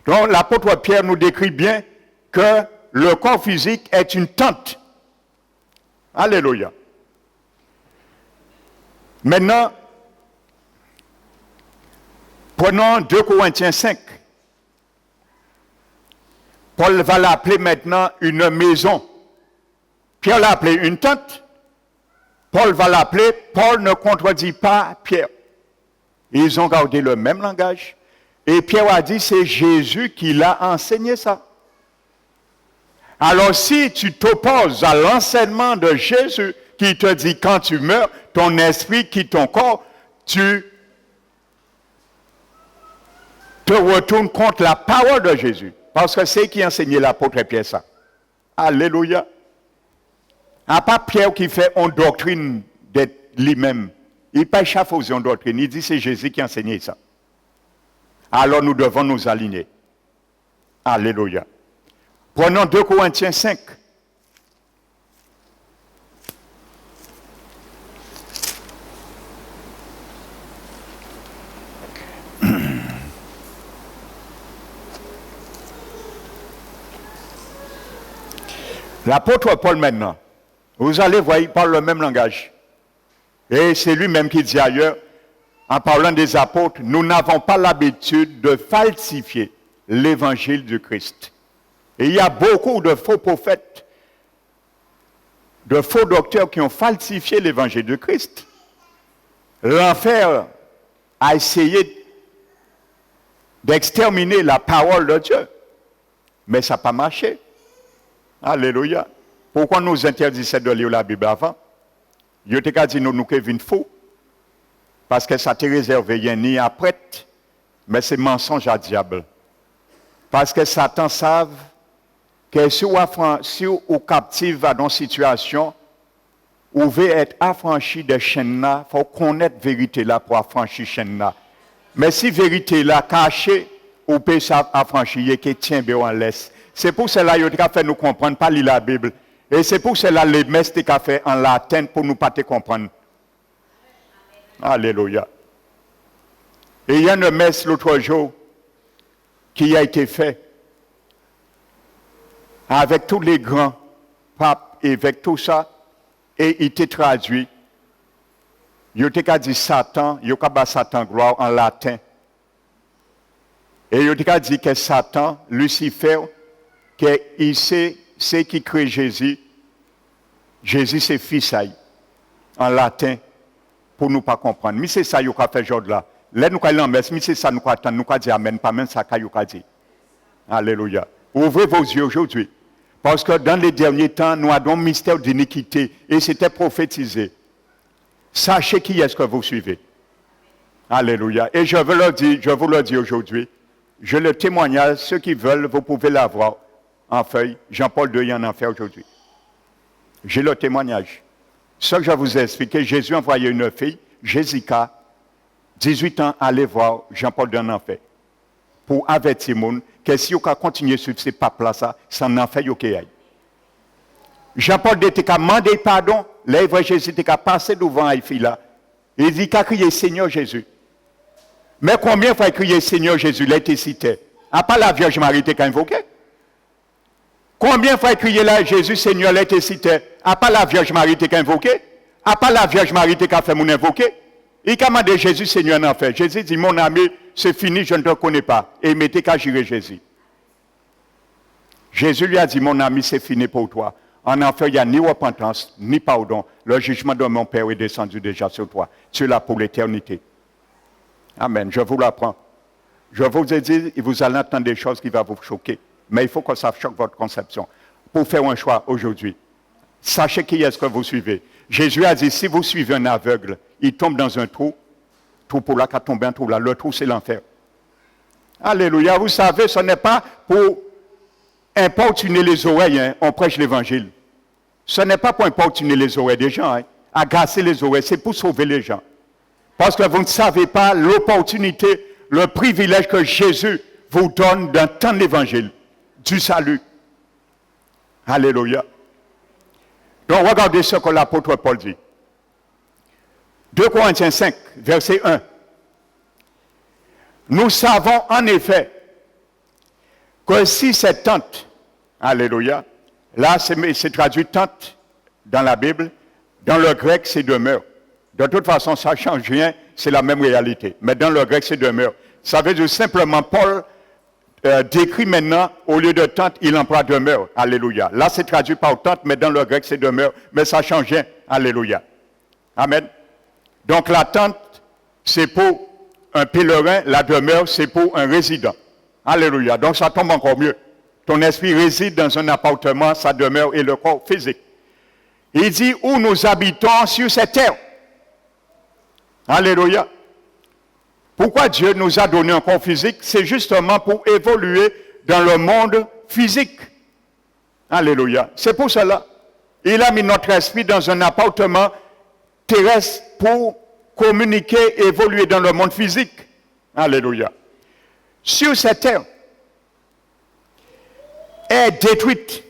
Donc l'apôtre Pierre nous décrit bien que le corps physique est une tente. Alléluia. Maintenant, prenons 2 Corinthiens 5. Paul va l'appeler maintenant une maison. Pierre l'a appelé une tente. Paul va l'appeler, Paul ne contredit pas Pierre. Ils ont gardé le même langage. Et Pierre a dit, c'est Jésus qui l'a enseigné ça. Alors si tu t'opposes à l'enseignement de Jésus, qui te dit quand tu meurs, ton esprit quitte ton corps, tu te retournes contre la parole de Jésus. Parce que c'est qui enseignait l'apôtre Pierre ça. Alléluia. À part Pierre qui fait une doctrine d'être lui-même. Il n'est pas échafaudé en doctrine. Il dit c'est Jésus qui enseignait ça. Alors nous devons nous aligner. Alléluia. Prenons 2 Corinthiens 5. L'apôtre Paul maintenant, vous allez voir, il parle le même langage. Et c'est lui-même qui dit ailleurs, en parlant des apôtres, nous n'avons pas l'habitude de falsifier l'évangile du Christ. Et il y a beaucoup de faux prophètes, de faux docteurs qui ont falsifié l'évangile du Christ. L'enfer a essayé d'exterminer la parole de Dieu, mais ça n'a pas marché. Alléluia. Pourquoi nous interdisait de lire la Bible avant? Yo te ka dit nous que vin fou parce que ça te réservé ni à prêtre, mais c'est mensonge à diable. Parce que Satan savent que si ou captive dans une situation où veut être affranchi de chaînes là, faut connaître la vérité là pour affranchir chaînes là. Mais si vérité là cachée, ou peut s'affranchir qui tient bien en laisse. C'est pour cela qu'il a fait nous comprendre, pas lire la Bible. Et c'est pour cela les messes qu'a fait en latin pour nous pas te comprendre. Alléluia. Et il y a une messe l'autre jour qui a été faite avec tous les grands papes et avec tout ça, et il était traduit. Il a dit Satan, il a dit Satan gloire en latin. Et il a dit que Satan, Lucifer, qu'il sait, c'est qui crée Jésus. Jésus, c'est fils en latin, pour nous pas comprendre. Mais c'est ça qu'il a fait aujourd'hui là. Là, nous allons en messe, mais c'est ça nous attendons, nous allons dire Amen, pas même ça qu'il a dit. Alléluia. Ouvrez vos yeux aujourd'hui. Parce que dans les derniers temps, nous avons un mystère d'iniquité, et c'était prophétisé. Sachez qui est-ce que vous suivez. Alléluia. Et je veux vous le dire aujourd'hui. Je le témoignage, ceux qui veulent, vous pouvez l'avoir en feuille. Jean-Paul II en a fait aujourd'hui. J'ai le témoignage. Ce que je vous ai expliqué, Jésus a envoyé une fille, Jessica, 18 ans, aller voir Jean-Paul II en fait. Pour avertir le monde que si vous continuez sur ces papes-là, ça n'en fait aucun. Jean-Paul II a demandé pardon, l'œuvre Jésus a passé devant la fille là. Il dit qu'il a crié Seigneur Jésus. Mais combien de fois il a crié Seigneur Jésus, il a été cité? À part la Vierge Marie qui a invoqué. Combien de fois il a crié là Jésus Seigneur, il a été cité? À part la Vierge Marie qui a invoqué. À part la Vierge Marie qui a fait mon invoqué. Il a demandé Jésus Seigneur en fait. Jésus dit mon ami, c'est fini, je ne te connais pas. Et il mettait qu'à gérer Jésus. Jésus lui a dit mon ami, c'est fini pour toi. En enfer, il n'y a ni repentance, ni pardon. Le jugement de mon Père est descendu déjà sur toi. Tu es là pour l'éternité. Amen. Je vous l'apprends. Je vous ai dit, vous allez entendre des choses qui vont vous choquer. Mais il faut que ça choque votre conception. Pour faire un choix aujourd'hui, sachez qui est-ce que vous suivez. Jésus a dit, si vous suivez un aveugle, il tombe dans un trou pour là, qu'à tomber un trou là. Le trou, c'est l'enfer. Alléluia. Vous savez, ce n'est pas pour importuner les oreilles, hein, on prêche l'évangile. Ce n'est pas pour importuner les oreilles des gens, hein, agacer les oreilles, c'est pour sauver les gens. Parce que vous ne savez pas l'opportunité, le privilège que Jésus vous donne d'entendre l'évangile, du salut. Alléluia. Donc regardez ce que l'apôtre Paul dit. 2 Corinthiens 5, verset 1. Nous savons en effet que si cette tente, alléluia, là c'est traduit tente dans la Bible, dans le grec c'est demeure. De toute façon ça ne change rien, c'est la même réalité. Mais dans le grec c'est demeure. Ça veut dire simplement Paul décrit maintenant, au lieu de tente, il emploie demeure. Alléluia. Là c'est traduit par tente, mais dans le grec c'est demeure. Mais ça ne change rien. Alléluia. Amen. Donc la tente c'est pour un pèlerin, la demeure c'est pour un résident. Alléluia. Donc ça tombe encore mieux. Ton esprit réside dans un appartement, sa demeure et le corps physique. Il dit où nous habitons sur cette terre. Alléluia. Pourquoi Dieu nous a donné un corps physique? C'est justement pour évoluer dans le monde physique. Alléluia. C'est pour cela. Il a mis notre esprit dans un appartement terrestre pour communiquer, évoluer dans le monde physique. Alléluia. Sur cette terre est détruite.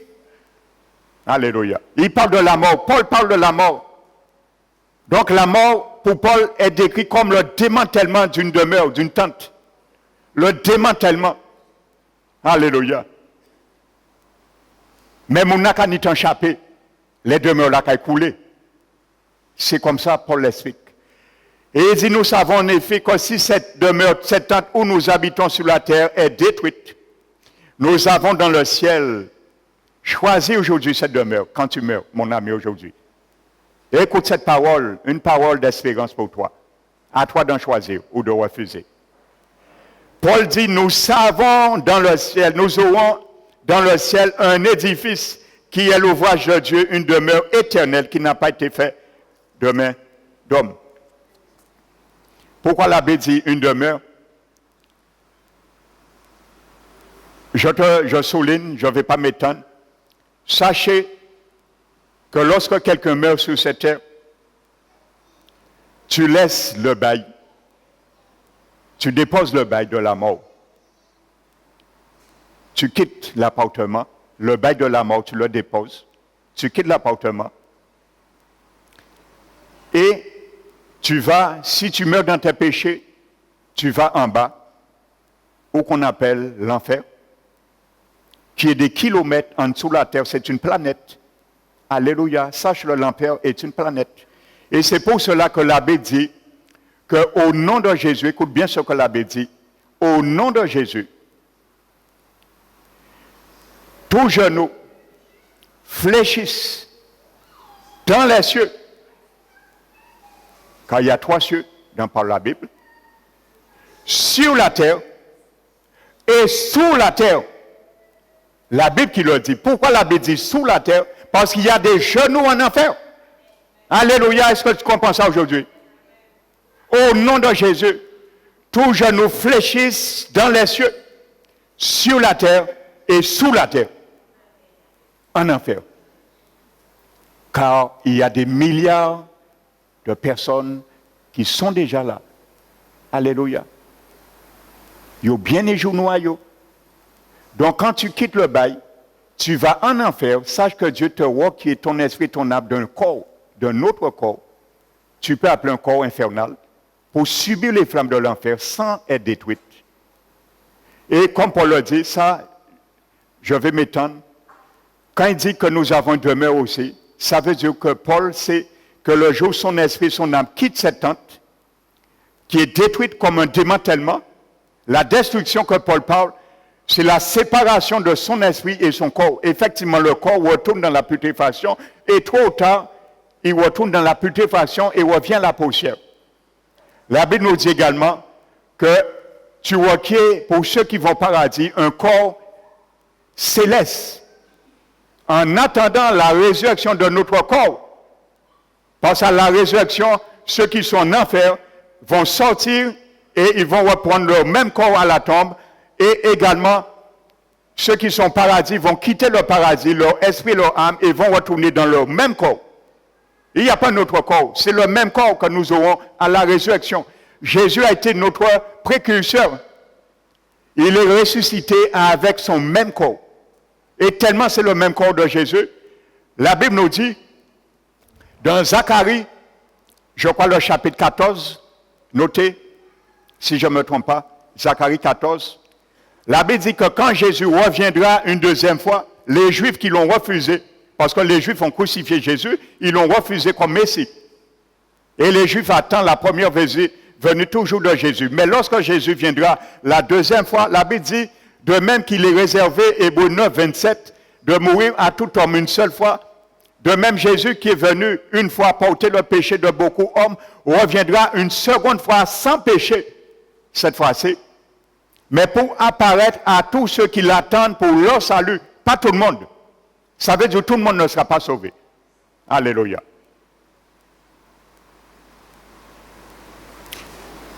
Alléluia. Il parle de la mort. Paul parle de la mort. Donc la mort, pour Paul, est décrit comme le démantèlement d'une demeure, d'une tente. Le démantèlement. Alléluia. Mais mon n'a qu'à n'y échappé. Les demeures là qu'à couler. C'est comme ça, Paul l'explique. Et il dit, nous savons en effet que si cette demeure, cette tente où nous habitons sur la terre est détruite, nous avons dans le ciel choisi aujourd'hui cette demeure, quand tu meurs, mon ami, aujourd'hui. Et écoute cette parole, une parole d'espérance pour toi. À toi d'en choisir ou de refuser. Paul dit, nous savons dans le ciel, nous aurons dans le ciel un édifice qui est l'ouvrage de Dieu, une demeure éternelle qui n'a pas été faite de main d'homme. Pourquoi l'abbé dit une demeure? Je souligne, je ne vais pas m'étendre. Sachez que lorsque quelqu'un meurt sur cette terre, tu laisses le bail, tu déposes le bail de la mort. Tu quittes l'appartement, le bail de la mort, tu le déposes, tu quittes l'appartement et tu vas, si tu meurs dans tes péchés, tu vas en bas, où qu'on appelle l'enfer, qui est des kilomètres en dessous de la terre, c'est une planète. Alléluia, sache-le, l'enfer est une planète. Et c'est pour cela que l'abbé dit qu'au nom de Jésus, écoute bien ce que l'abbé dit, au nom de Jésus, tout genou fléchisse dans les cieux, car il y a 3 cieux par la Bible, sur la terre et sous la terre. La Bible qui le dit. Pourquoi la Bible dit sous la terre? Parce qu'il y a des genoux en enfer. Alléluia, est-ce que tu comprends ça aujourd'hui? Au nom de Jésus, tout genou fléchisse dans les cieux, sur la terre et sous la terre, en enfer. Car il y a des milliards de personnes qui sont déjà là. Alléluia. Yo bien les genoux à yo. Donc quand tu quittes le bail, tu vas en enfer, sache que Dieu te voit qui est ton esprit, ton âme d'un corps, d'un autre corps. Tu peux appeler un corps infernal pour subir les flammes de l'enfer sans être détruite. Et comme Paul le dit, ça, je vais m'étendre. Quand il dit que nous avons une demeure aussi, ça veut dire que Paul sait que le jour où son esprit, son âme quitte cette tente, qui est détruite comme un démantèlement, la destruction que Paul parle, c'est la séparation de son esprit et son corps. Effectivement, le corps retourne dans la putréfaction et trop tard, il retourne dans la putréfaction et revient à la poussière. La Bible nous dit également que tu requiers pour ceux qui vont au paradis un corps céleste en attendant la résurrection de notre corps. Parce qu'à la résurrection, ceux qui sont en enfer vont sortir et ils vont reprendre leur même corps à la tombe Et également, ceux qui sont au paradis vont quitter le paradis, leur esprit, leur âme, et vont retourner dans leur même corps. Il n'y a pas notre corps, c'est le même corps que nous aurons à la résurrection. Jésus a été notre précurseur. Il est ressuscité avec son même corps. Et tellement c'est le même corps de Jésus, la Bible nous dit, dans Zacharie, je crois le chapitre 14, notez, si je ne me trompe pas, Zacharie 14, la Bible dit que quand Jésus reviendra une deuxième fois, les Juifs qui l'ont refusé, parce que les Juifs ont crucifié Jésus, ils l'ont refusé comme Messie. Et les Juifs attendent la première venue toujours de Jésus. Mais lorsque Jésus viendra la deuxième fois, la Bible dit, de même qu'il est réservé, Hébreux 9, 27, de mourir à tout homme une seule fois, de même Jésus qui est venu une fois porter le péché de beaucoup d'hommes, reviendra une seconde fois sans péché, cette fois-ci, mais pour apparaître à tous ceux qui l'attendent pour leur salut, pas tout le monde. Ça veut dire que tout le monde ne sera pas sauvé. Alléluia.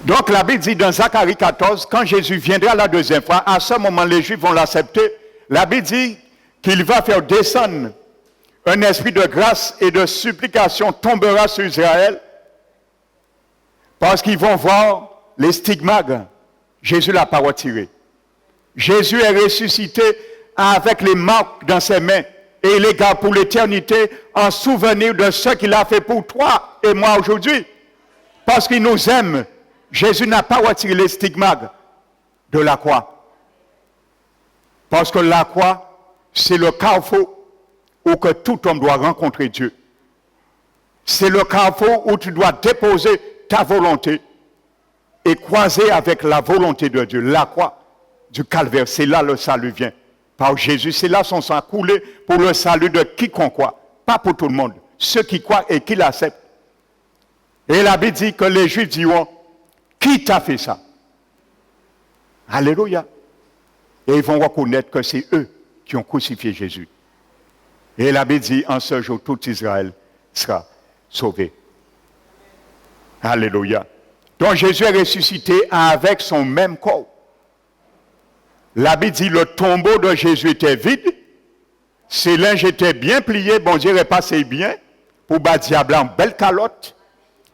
Donc la Bible dit dans Zacharie 14, quand Jésus viendra la deuxième fois, à ce moment les Juifs vont l'accepter. La Bible dit qu'il va faire descendre un esprit de grâce et de supplication tombera sur Israël parce qu'ils vont voir les stigmates. Jésus l'a pas retiré. Jésus est ressuscité avec les marques dans ses mains et il les garde pour l'éternité en souvenir de ce qu'il a fait pour toi et moi aujourd'hui. Parce qu'il nous aime. Jésus n'a pas retiré les stigmates de la croix. Parce que la croix, c'est le carrefour où que tout homme doit rencontrer Dieu. C'est le carrefour où tu dois déposer ta volonté et croiser avec la volonté de Dieu. La croix du calvaire, c'est là le salut vient. Par Jésus, c'est là son sang coulé pour le salut de quiconque croit. Pas pour tout le monde. Ceux qui croient et qui l'acceptent. Et la Bible dit que les Juifs diront, qui t'a fait ça? Alléluia. Et ils vont reconnaître que c'est eux qui ont crucifié Jésus. Et la Bible dit, en ce jour, tout Israël sera sauvé. Alléluia. Donc Jésus est ressuscité avec son même corps. La Bible dit, le tombeau de Jésus était vide. Ses linges étaient bien pliés. Bon Dieu est passé bien pour battre diable en belle calotte.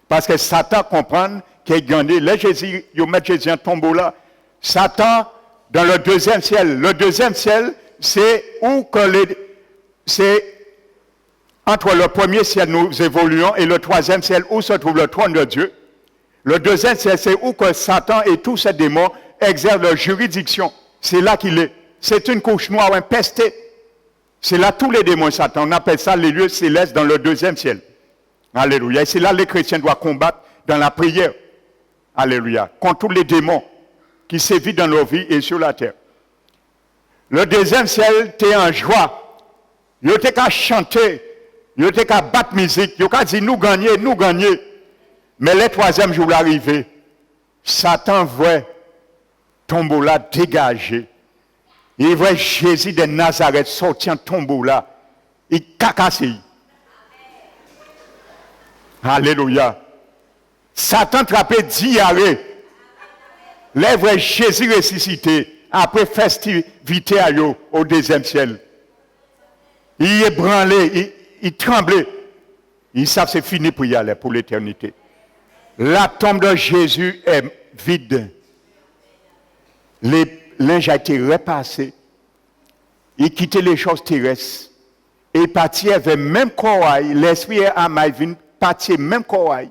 Parce que Satan comprend qu'il est gagné. Là, Jésus, il met Jésus en tombeau là. Satan, dans le deuxième ciel. Le deuxième ciel, c'est où que c'est entre le premier ciel nous évoluons et le troisième ciel où se trouve le trône de Dieu. Le deuxième ciel, c'est où que Satan et tous ses démons exercent leur juridiction. C'est là qu'il est. C'est une couche noire impestée. C'est là tous les démons Satan. On appelle ça les lieux célestes dans le deuxième ciel. Alléluia. Et c'est là les chrétiens doivent combattre dans la prière. Alléluia. Contre tous les démons qui sévissent dans nos vies et sur la terre. Le deuxième ciel, tu es en joie. Yo t'es qu'à chanter. Yo t'es qu'à battre musique. Yo qu'à dire nous gagner. Mais le troisième jour l'arrivée, Satan voit tombeau là dégagé. Il voit Jésus de Nazareth sortir de tombeau là. Il cacasse. Alléluia. Satan trappé diarrhée. Là, voit Jésus ressuscité après festivité à yo, au deuxième ciel. Il est branlé, il tremblait. Ils savent c'est fini pour y aller, pour l'éternité. La tombe de Jésus est vide. Les linges ont été repassés. Il quittait les choses terrestres. Et partit avec même corail. L'esprit a parti même corail.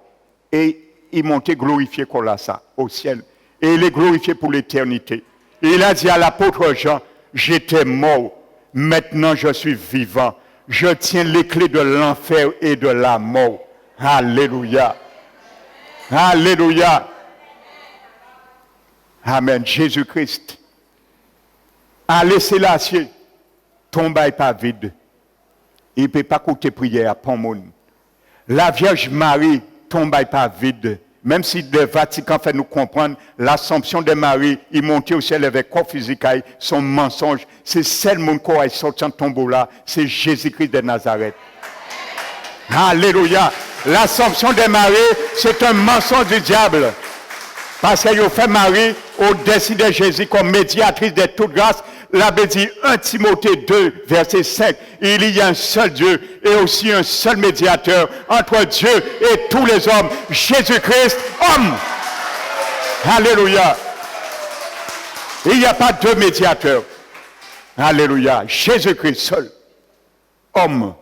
Et il montait glorifié comme ça, au ciel. Et il est glorifié pour l'éternité. Et il a dit à l'apôtre Jean, j'étais mort, maintenant je suis vivant. Je tiens les clés de l'enfer et de la mort. Alléluia. Alléluia. Amen. Jésus-Christ a laissé l'acier. Tombe pas vide. Il ne peut pas coûter prière pour le monde. La Vierge Marie tombe pas vide. Même si le Vatican fait nous comprendre l'Assomption de Marie, il montait au ciel avec corps physique, son mensonge. C'est seul monde qui est sorti de tombeau là, c'est Jésus-Christ de Nazareth. Alléluia. L'Assomption de Marie, c'est un mensonge du diable. Parce qu'elle a fait Marie au-dessus de Jésus comme médiatrice de toute grâce. La Bible dit 1 Timothée 2, verset 5. Il y a un seul Dieu et aussi un seul médiateur entre Dieu et tous les hommes. Jésus-Christ, homme. Alléluia. Il n'y a pas deux médiateurs. Alléluia. Jésus-Christ seul. Homme.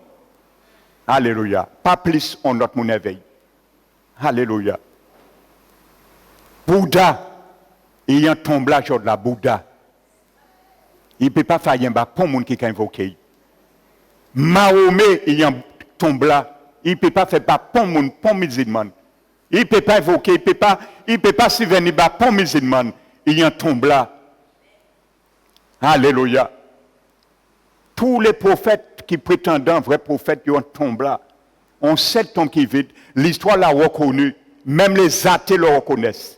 Alléluia. Pas plus on note mon éveil. Alléluia. Bouddha, il y a un tomblage de la Bouddha. Il ne peut pas faire un pour le monde qui a invoqué. Mahomet, il y a un tomblage. Il ne peut pas faire pour le monde, pour les musulmans. Il ne peut pas invoquer, il ne peut pas subvenir pour les musulmans. Il y a un tomblage. Alléluia. Tous les prophètes qui prétendent un vrai prophète, ils ont un tomblage. On sait le tombe qui est vide. L'histoire l'a reconnu. Même les athées le reconnaissent.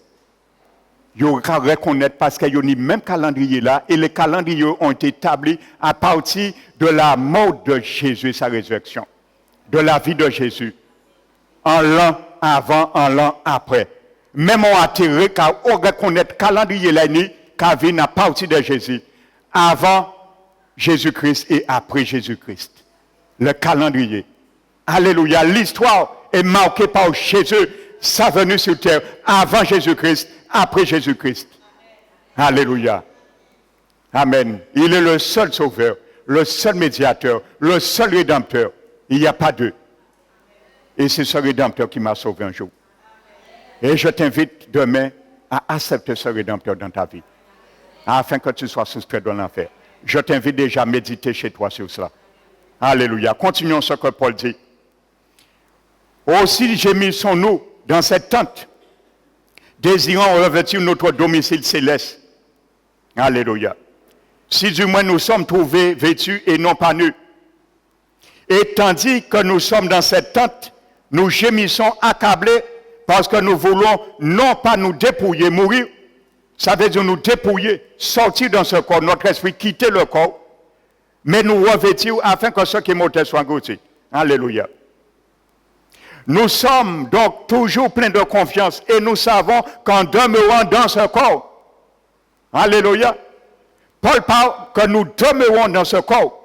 Ils reconnaissent parce qu'il y a le même calendrier là et les calendriers ont été établis à partir de la mort de Jésus et sa résurrection, de la vie de Jésus, en l'an avant, en l'an après. Même on a atterré car on reconnaît le calendrier là qui vient à partir de Jésus, avant Jésus-Christ et après Jésus-Christ. Le calendrier. Alléluia. L'histoire est marquée par Jésus, sa venue sur terre, avant Jésus-Christ, après Jésus-Christ. Alléluia. Amen. Il est le seul sauveur, le seul médiateur, le seul rédempteur. Il n'y a pas deux. Et c'est ce rédempteur qui m'a sauvé un jour. Et je t'invite demain à accepter ce rédempteur dans ta vie, afin que tu sois soustrait de l'enfer. Je t'invite déjà à méditer chez toi sur cela. Alléluia. Continuons ce que Paul dit. Aussi gémissons-nous dans cette tente, désirant revêtir notre domicile céleste. Alléluia. Si du moins nous sommes trouvés vêtus et non pas nus. Et tandis que nous sommes dans cette tente, nous gémissons accablés parce que nous voulons non pas nous dépouiller, mourir. Ça veut dire nous dépouiller, sortir dans ce corps, notre esprit quitter le corps, mais nous revêtir afin que ceux qui montent soient goûtés. Alléluia. Nous sommes donc toujours pleins de confiance et nous savons qu'en demeurant dans ce corps, alléluia, Paul parle que nous demeurons dans ce corps.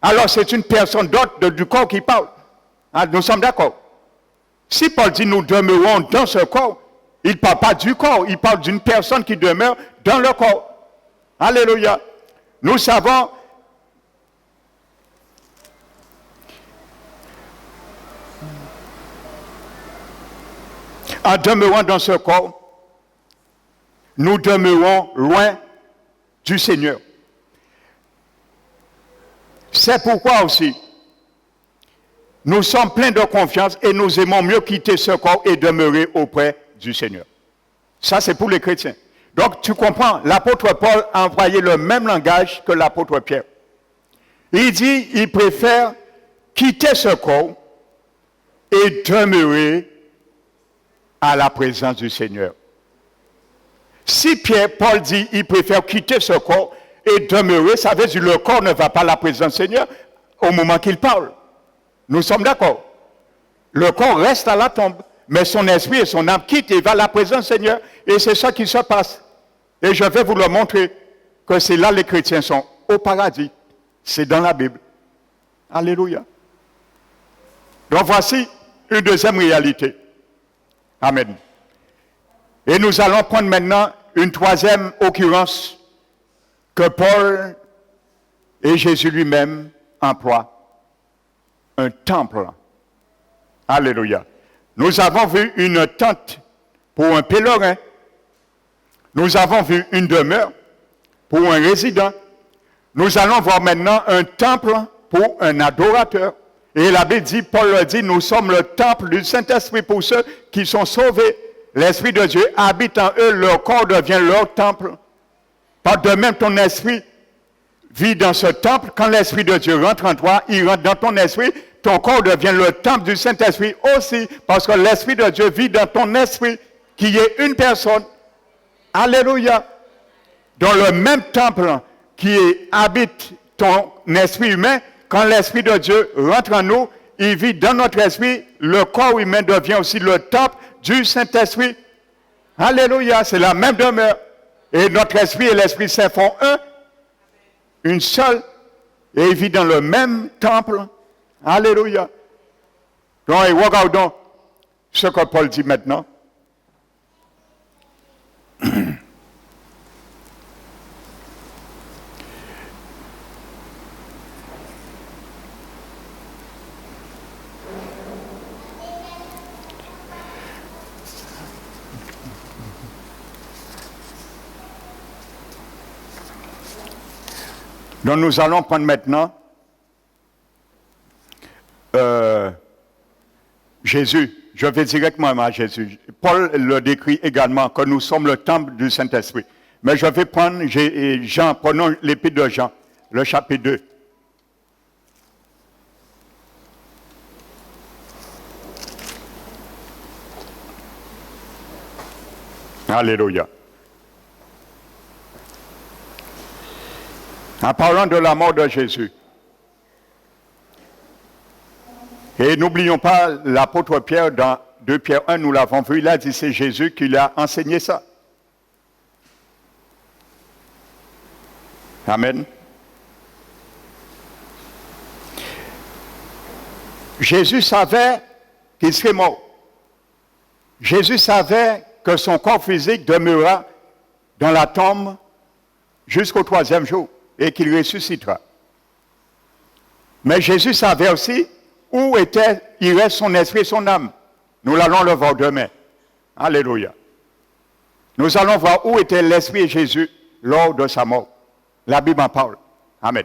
Alors c'est une personne d'autre du corps qui parle. Nous sommes d'accord. Si Paul dit nous demeurons dans ce corps, il ne parle pas du corps, il parle d'une personne qui demeure dans le corps. Alléluia. Nous savons en demeurant dans ce corps, nous demeurons loin du Seigneur. C'est pourquoi aussi, nous sommes pleins de confiance et nous aimons mieux quitter ce corps et demeurer auprès du Seigneur. Ça, c'est pour les chrétiens. Donc, tu comprends, l'apôtre Paul a employé le même langage que l'apôtre Pierre. Il dit, il préfère quitter ce corps et demeurer à la présence du Seigneur. Si Paul dit il préfère quitter ce corps et demeurer, ça veut dire que le corps ne va pas à la présence du Seigneur au moment qu'il parle. Nous sommes d'accord. Le corps reste à la tombe, mais son esprit et son âme quittent et va à la présence du Seigneur. Et c'est ça qui se passe. Et je vais vous le montrer que c'est là les chrétiens sont au paradis. C'est dans la Bible. Alléluia. Donc voici une deuxième réalité. Amen. Et nous allons prendre maintenant une troisième occurrence que Paul et Jésus lui-même emploient. Un temple. Alléluia. Nous avons vu une tente pour un pèlerin. Nous avons vu une demeure pour un résident. Nous allons voir maintenant un temple pour un adorateur. Et la Bible dit, Paul le dit, nous sommes le temple du Saint-Esprit pour ceux qui sont sauvés. L'Esprit de Dieu habite en eux, leur corps devient leur temple. Par de même, ton esprit vit dans ce temple. Quand l'Esprit de Dieu rentre en toi, il rentre dans ton esprit. Ton corps devient le temple du Saint-Esprit aussi, parce que l'Esprit de Dieu vit dans ton esprit, qui est une personne. Alléluia. Dans le même temple qui habite ton esprit humain, quand l'Esprit de Dieu rentre en nous, il vit dans notre esprit, le corps humain devient aussi le temple du Saint-Esprit. Alléluia, c'est la même demeure. Et notre esprit et l'Esprit Saint font un, une seule, et ils vivent dans le même temple. Alléluia. Donc, regardons ce que Paul dit maintenant. Donc nous allons prendre maintenant Jésus. Je vais directement à Jésus. Paul le décrit également que nous sommes le temple du Saint-Esprit. Mais je vais prendre Jean, prenons l'épître de Jean, le chapitre 2. Alléluia. En parlant de la mort de Jésus. Et n'oublions pas l'apôtre Pierre dans 2 Pierre 1, nous l'avons vu, il a dit c'est Jésus qui lui a enseigné ça. Amen. Jésus savait qu'il serait mort. Jésus savait que son corps physique demeura dans la tombe jusqu'au 3e jour et qu'il ressuscitera. Mais Jésus savait aussi où irait son esprit et son âme. Nous allons le voir demain. Alléluia. Nous allons voir où était l'esprit de Jésus lors de sa mort. La Bible en parle. Amen.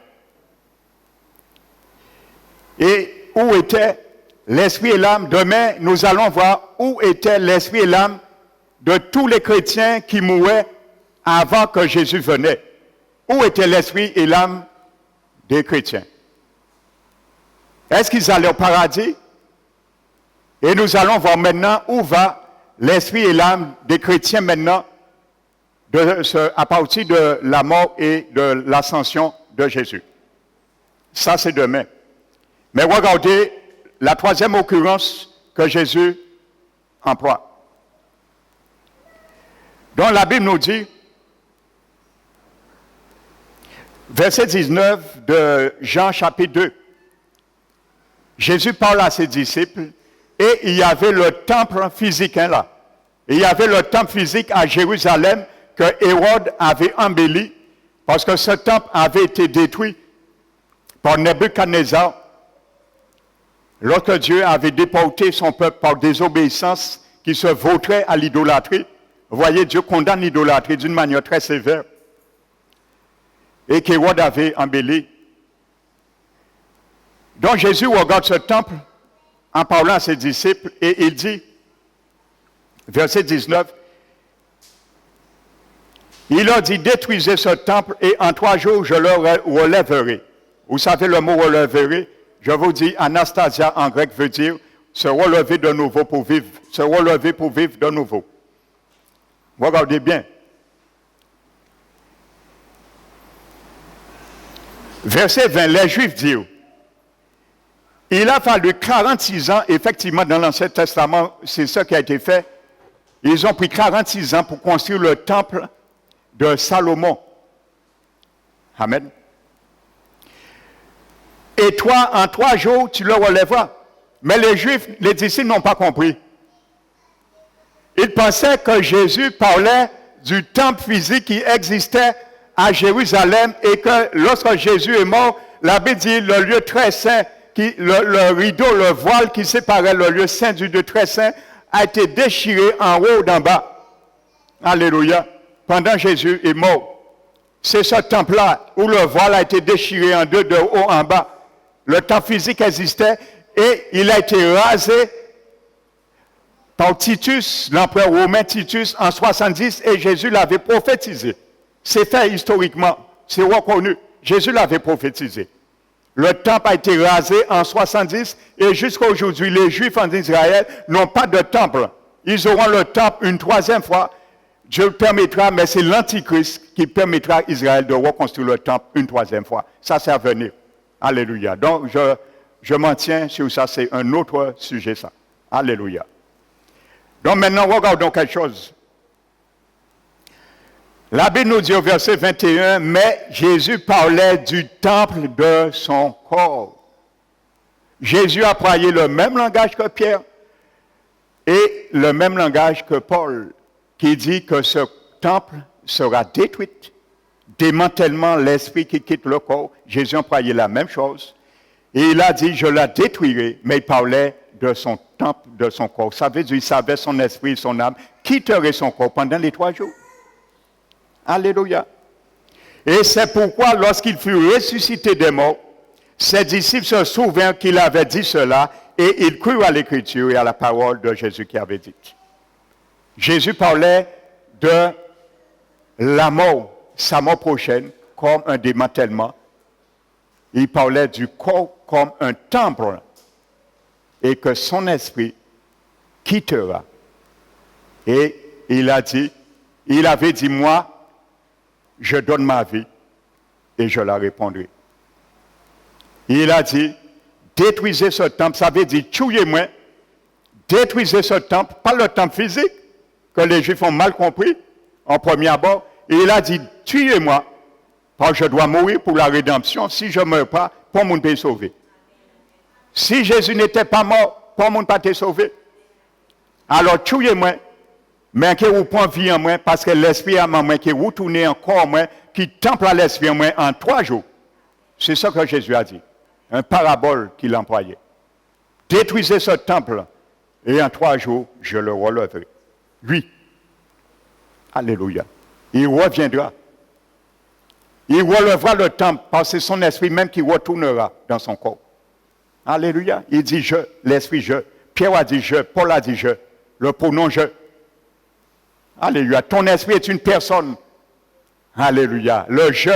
Et où était l'esprit et l'âme? Demain, nous allons voir où était l'esprit et l'âme de tous les chrétiens qui mouraient avant que Jésus venait. Où était l'esprit et l'âme des chrétiens? Est-ce qu'ils allaient au paradis? Et nous allons voir maintenant où va l'esprit et l'âme des chrétiens maintenant à partir de la mort et de l'ascension de Jésus. Ça, c'est demain. Mais regardez la troisième occurrence que Jésus emploie. Donc la Bible nous dit, verset 19 de Jean chapitre 2, Jésus parle à ses disciples et il y avait le temple physique là. Il y avait le temple physique à Jérusalem que Hérode avait embelli parce que ce temple avait été détruit par Nebuchadnezzar lorsque Dieu avait déporté son peuple par désobéissance qui se vautrait à l'idolâtrie. Vous voyez, Dieu condamne l'idolâtrie d'une manière très sévère. Et qu'Hérode avait embelli. Donc Jésus regarde ce temple en parlant à ses disciples et il dit, verset 19, il leur dit, détruisez ce temple et en 3 jours je le relèverai. Vous savez le mot relèverai? Je vous dis, anastasia en grec veut dire se relever de nouveau pour vivre, se relever pour vivre de nouveau. Regardez bien. Verset 20, les Juifs dirent, il a fallu 46 ans, effectivement dans l'Ancien Testament, c'est ça qui a été fait. Ils ont pris 46 ans pour construire le temple de Salomon. Amen. Et toi, en 3 jours, tu le relèveras. Mais les Juifs, les disciples n'ont pas compris. Ils pensaient que Jésus parlait du temple physique qui existait à Jérusalem et que lorsque Jésus est mort, la Bible dit le lieu très saint, le rideau, le voile qui séparait le lieu saint du lieu très saint a été déchiré en haut d'en bas. Alléluia. Pendant que Jésus est mort. C'est ce temple-là où le voile a été déchiré en deux de haut en bas. Le temple physique existait et il a été rasé par Titus, l'empereur romain Titus, en 70 et Jésus l'avait prophétisé. C'est fait historiquement, c'est reconnu. Jésus l'avait prophétisé. Le temple a été rasé en 70 et jusqu'à aujourd'hui, les Juifs en Israël n'ont pas de temple. Ils auront le temple une 3e fois. Dieu permettra, mais c'est l'Antichrist qui permettra à Israël de reconstruire le temple une 3e fois. Ça, c'est à venir. Alléluia. Donc, je m'en tiens sur ça, c'est un autre sujet, ça. Alléluia. Donc, maintenant, regardons quelque chose. La Bible nous dit au verset 21, mais Jésus parlait du temple de son corps. Jésus a employé le même langage que Pierre et le même langage que Paul, qui dit que ce temple sera détruit. Démantèlement, l'esprit qui quitte le corps. Jésus a employé la même chose. Et il a dit, je la détruirai, mais il parlait de son temple, de son corps. Ça veut dire, il savait son esprit, son âme, quitterait son corps pendant les 3 jours. Alléluia. Et c'est pourquoi, lorsqu'il fut ressuscité des morts, ses disciples se souvinrent qu'il avait dit cela et ils crurent à l'écriture et à la parole de Jésus qui avait dit. Jésus parlait de la mort, sa mort prochaine, comme un démantèlement. Il parlait du corps comme un temple et que son esprit quittera. Et il avait dit, moi, je donne ma vie et je la répondrai. Il a dit, détruisez ce temple, ça veut dire, tuez-moi, détruisez ce temple, pas le temple physique, que les Juifs ont mal compris en premier abord. Et il a dit, tuez-moi, parce que je dois mourir pour la rédemption. Si je ne meurs pas, pas mon peut sauver. Si Jésus n'était pas mort, pas mon peut sauver. Alors tuez-moi, mais que vous prenez vie en moi, parce que l'esprit à moi, qui retourne encore moi, qui temple à l'esprit en moi en 3 jours. C'est ça que Jésus a dit. Un parabole qu'il employait. Détruisez ce temple, et en 3 jours, je le relèverai. Lui. Alléluia. Il reviendra. Il relèvera le temple, parce que c'est son esprit même qui retournera dans son corps. Alléluia. Il dit je, l'esprit je. Pierre a dit je, Paul a dit je. Le pronom je. Alléluia. Ton esprit est une personne. Alléluia. Le je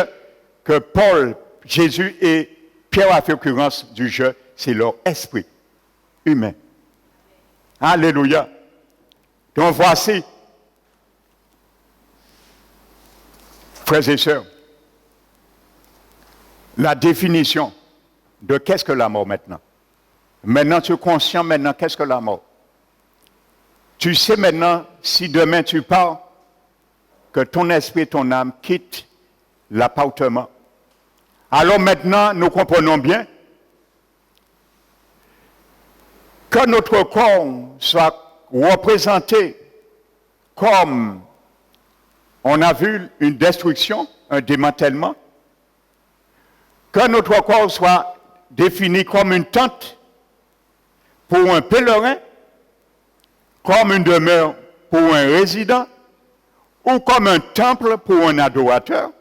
que Paul, Jésus et Pierre a fait occurrence du je, c'est leur esprit humain. Alléluia. Donc voici, frères et sœurs, la définition de qu'est-ce que la mort maintenant. Maintenant, tu es conscient maintenant qu'est-ce que la mort. Tu sais maintenant, si demain tu pars, que ton esprit et ton âme quittent l'appartement. Alors maintenant, nous comprenons bien que notre corps soit représenté comme on a vu une destruction, un démantèlement, que notre corps soit défini comme une tente pour un pèlerin, comme une demeure pour un résident, ou comme un temple pour un adorateur,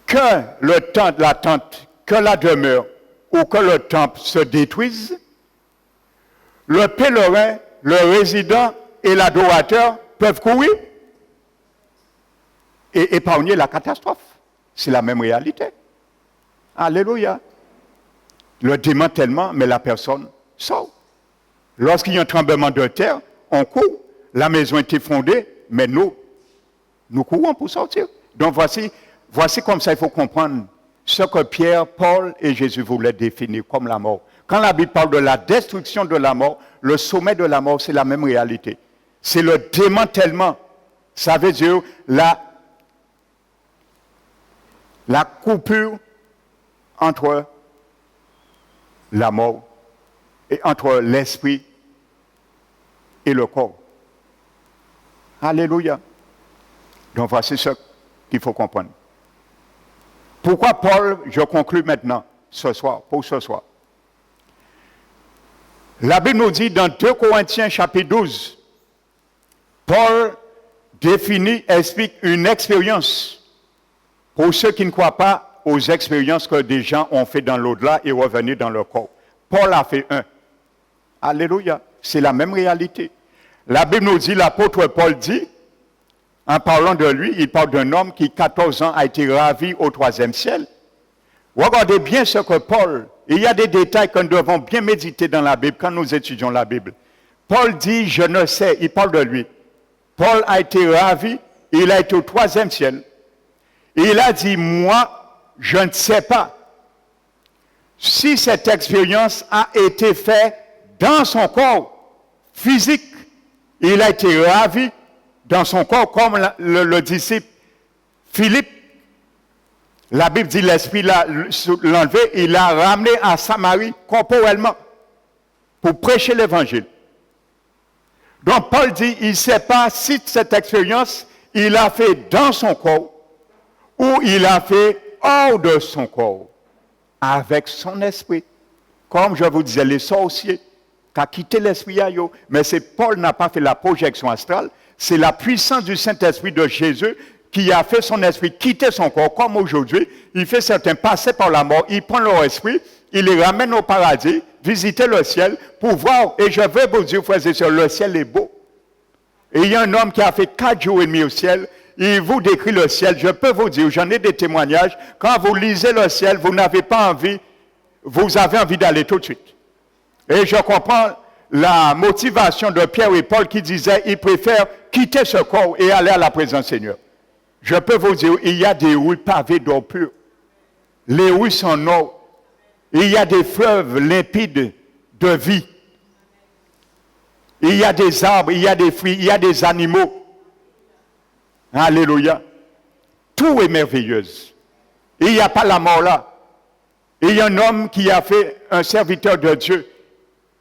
que la tente, que la demeure ou que le temple se détruisent, le pèlerin, le résident et l'adorateur peuvent courir et épargner la catastrophe. C'est la même réalité. Alléluia. Le démantèlement, mais la personne sort. Lorsqu'il y a un tremblement de terre, on court. La maison est effondrée, mais nous courons pour sortir. Donc voici comme ça il faut comprendre ce que Pierre, Paul et Jésus voulaient définir comme la mort. Quand la Bible parle de la destruction de la mort, le sommet de la mort, c'est la même réalité. C'est le démantèlement. Ça veut dire la coupure entre la mort et entre l'esprit et le corps. Alléluia. Donc voici ce qu'il faut comprendre. Pourquoi Paul, je conclus maintenant, pour ce soir. La Bible nous dit dans 2 Corinthiens chapitre 12, Paul explique une expérience pour ceux qui ne croient pas aux expériences que des gens ont fait dans l'au-delà et revenus dans leur corps. Paul a fait un. Alléluia. C'est la même réalité. La Bible nous dit, l'apôtre Paul dit, en parlant de lui, il parle d'un homme qui, 14 ans, a été ravi au 3e ciel. Regardez bien ce que Paul, il y a des détails que nous devons bien méditer dans la Bible quand nous étudions la Bible. Paul dit, je ne sais, il parle de lui. Paul a été ravi, il a été au 3e ciel. Et il a dit, moi, je ne sais pas si cette expérience a été faite dans son corps physique. Il a été ravi dans son corps, comme le disciple Philippe. La Bible dit l'Esprit l'a enlevé, il l'a ramené à Samarie corporellement pour prêcher l'Évangile. Donc Paul dit, il ne sait pas si cette expérience, il l'a fait dans son corps ou il l'a fait hors de son corps, avec son esprit. Comme je vous disais, les sorciers qui ont quitté l'esprit à eux. Mais Paul n'a pas fait la projection astrale, c'est la puissance du Saint-Esprit de Jésus qui a fait son esprit quitter son corps, comme aujourd'hui, il fait certains passer par la mort, il prend leur esprit, il les ramène au paradis, visiter le ciel, pour voir, et je veux vous dire, frères et sœurs, le ciel est beau. Et il y a un homme qui a fait 4 jours et demi au ciel, il vous décrit le ciel, je peux vous dire, j'en ai des témoignages, quand vous lisez le ciel, vous n'avez pas envie, vous avez envie d'aller tout de suite. Et je comprends la motivation de Pierre et Paul qui disaient, ils préfèrent quitter ce corps et aller à la présence du Seigneur. Je peux vous dire, il y a des rues pavées d'or pur. Les rues sont or. Il y a des fleuves limpides de vie. Il y a des arbres, il y a des fruits, il y a des animaux. Alléluia. Tout est merveilleux. Il n'y a pas la mort là. Il y a un homme qui a fait un serviteur de Dieu.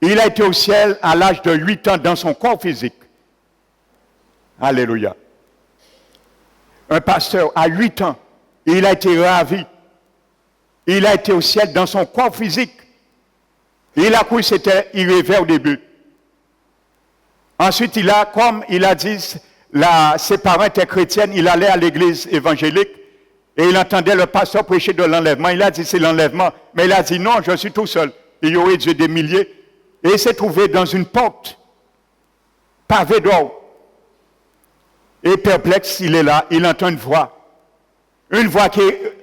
Il a été au ciel à l'âge de 8 ans dans son corps physique. Alléluia. Un pasteur à 8 ans, il a été ravi. Il a été au ciel dans son corps physique. Il a cru que c'était, il rêvait au début. Ensuite, comme il a dit, ses parents étaient chrétiens, il allait à l'église évangélique et il entendait le pasteur prêcher de l'enlèvement. Il a dit, c'est l'enlèvement. Mais il a dit, non, je suis tout seul. Il y aurait Dieu des milliers. Et il s'est trouvé dans une porte, pavée d'or. Et perplexe, il est là, il entend une voix qui est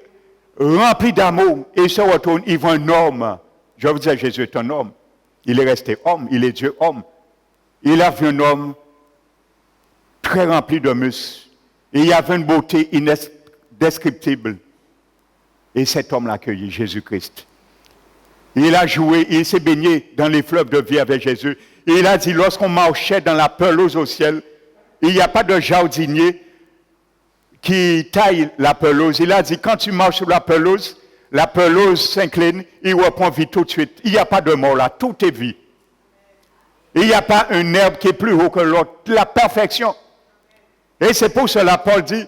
remplie d'amour, et il se retourne, il voit un homme. Je vous dis, Jésus est un homme. Il est resté homme, il est Dieu homme. Il a vu un homme très rempli de muscles, et il avait une beauté indescriptible. Et cet homme l'a accueilli, Jésus-Christ. Il a joué, il s'est baigné dans les fleuves de vie avec Jésus. Et il a dit, lorsqu'on marchait dans la pelouse au ciel, il n'y a pas de jardinier qui taille la pelouse. Il a dit, quand tu marches sur la pelouse s'incline, il reprend vie tout de suite. Il n'y a pas de mort là, tout est vie. Il n'y a pas une herbe qui est plus haut que l'autre. La perfection. Et c'est pour cela, Paul dit,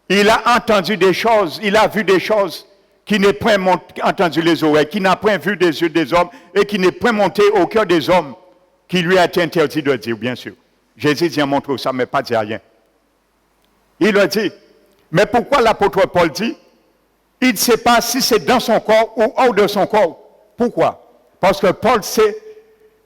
il a entendu des choses, il a vu des choses qui n'est point entendu les oreilles, qui n'a point vu des yeux des hommes et qui n'est point monté au cœur des hommes, qui lui a été interdit de dire, bien sûr. Jésus dit, montre ça, mais pas dit rien. Il a dit, mais pourquoi l'apôtre Paul dit, il ne sait pas si c'est dans son corps ou hors de son corps. Pourquoi? Parce que Paul s'est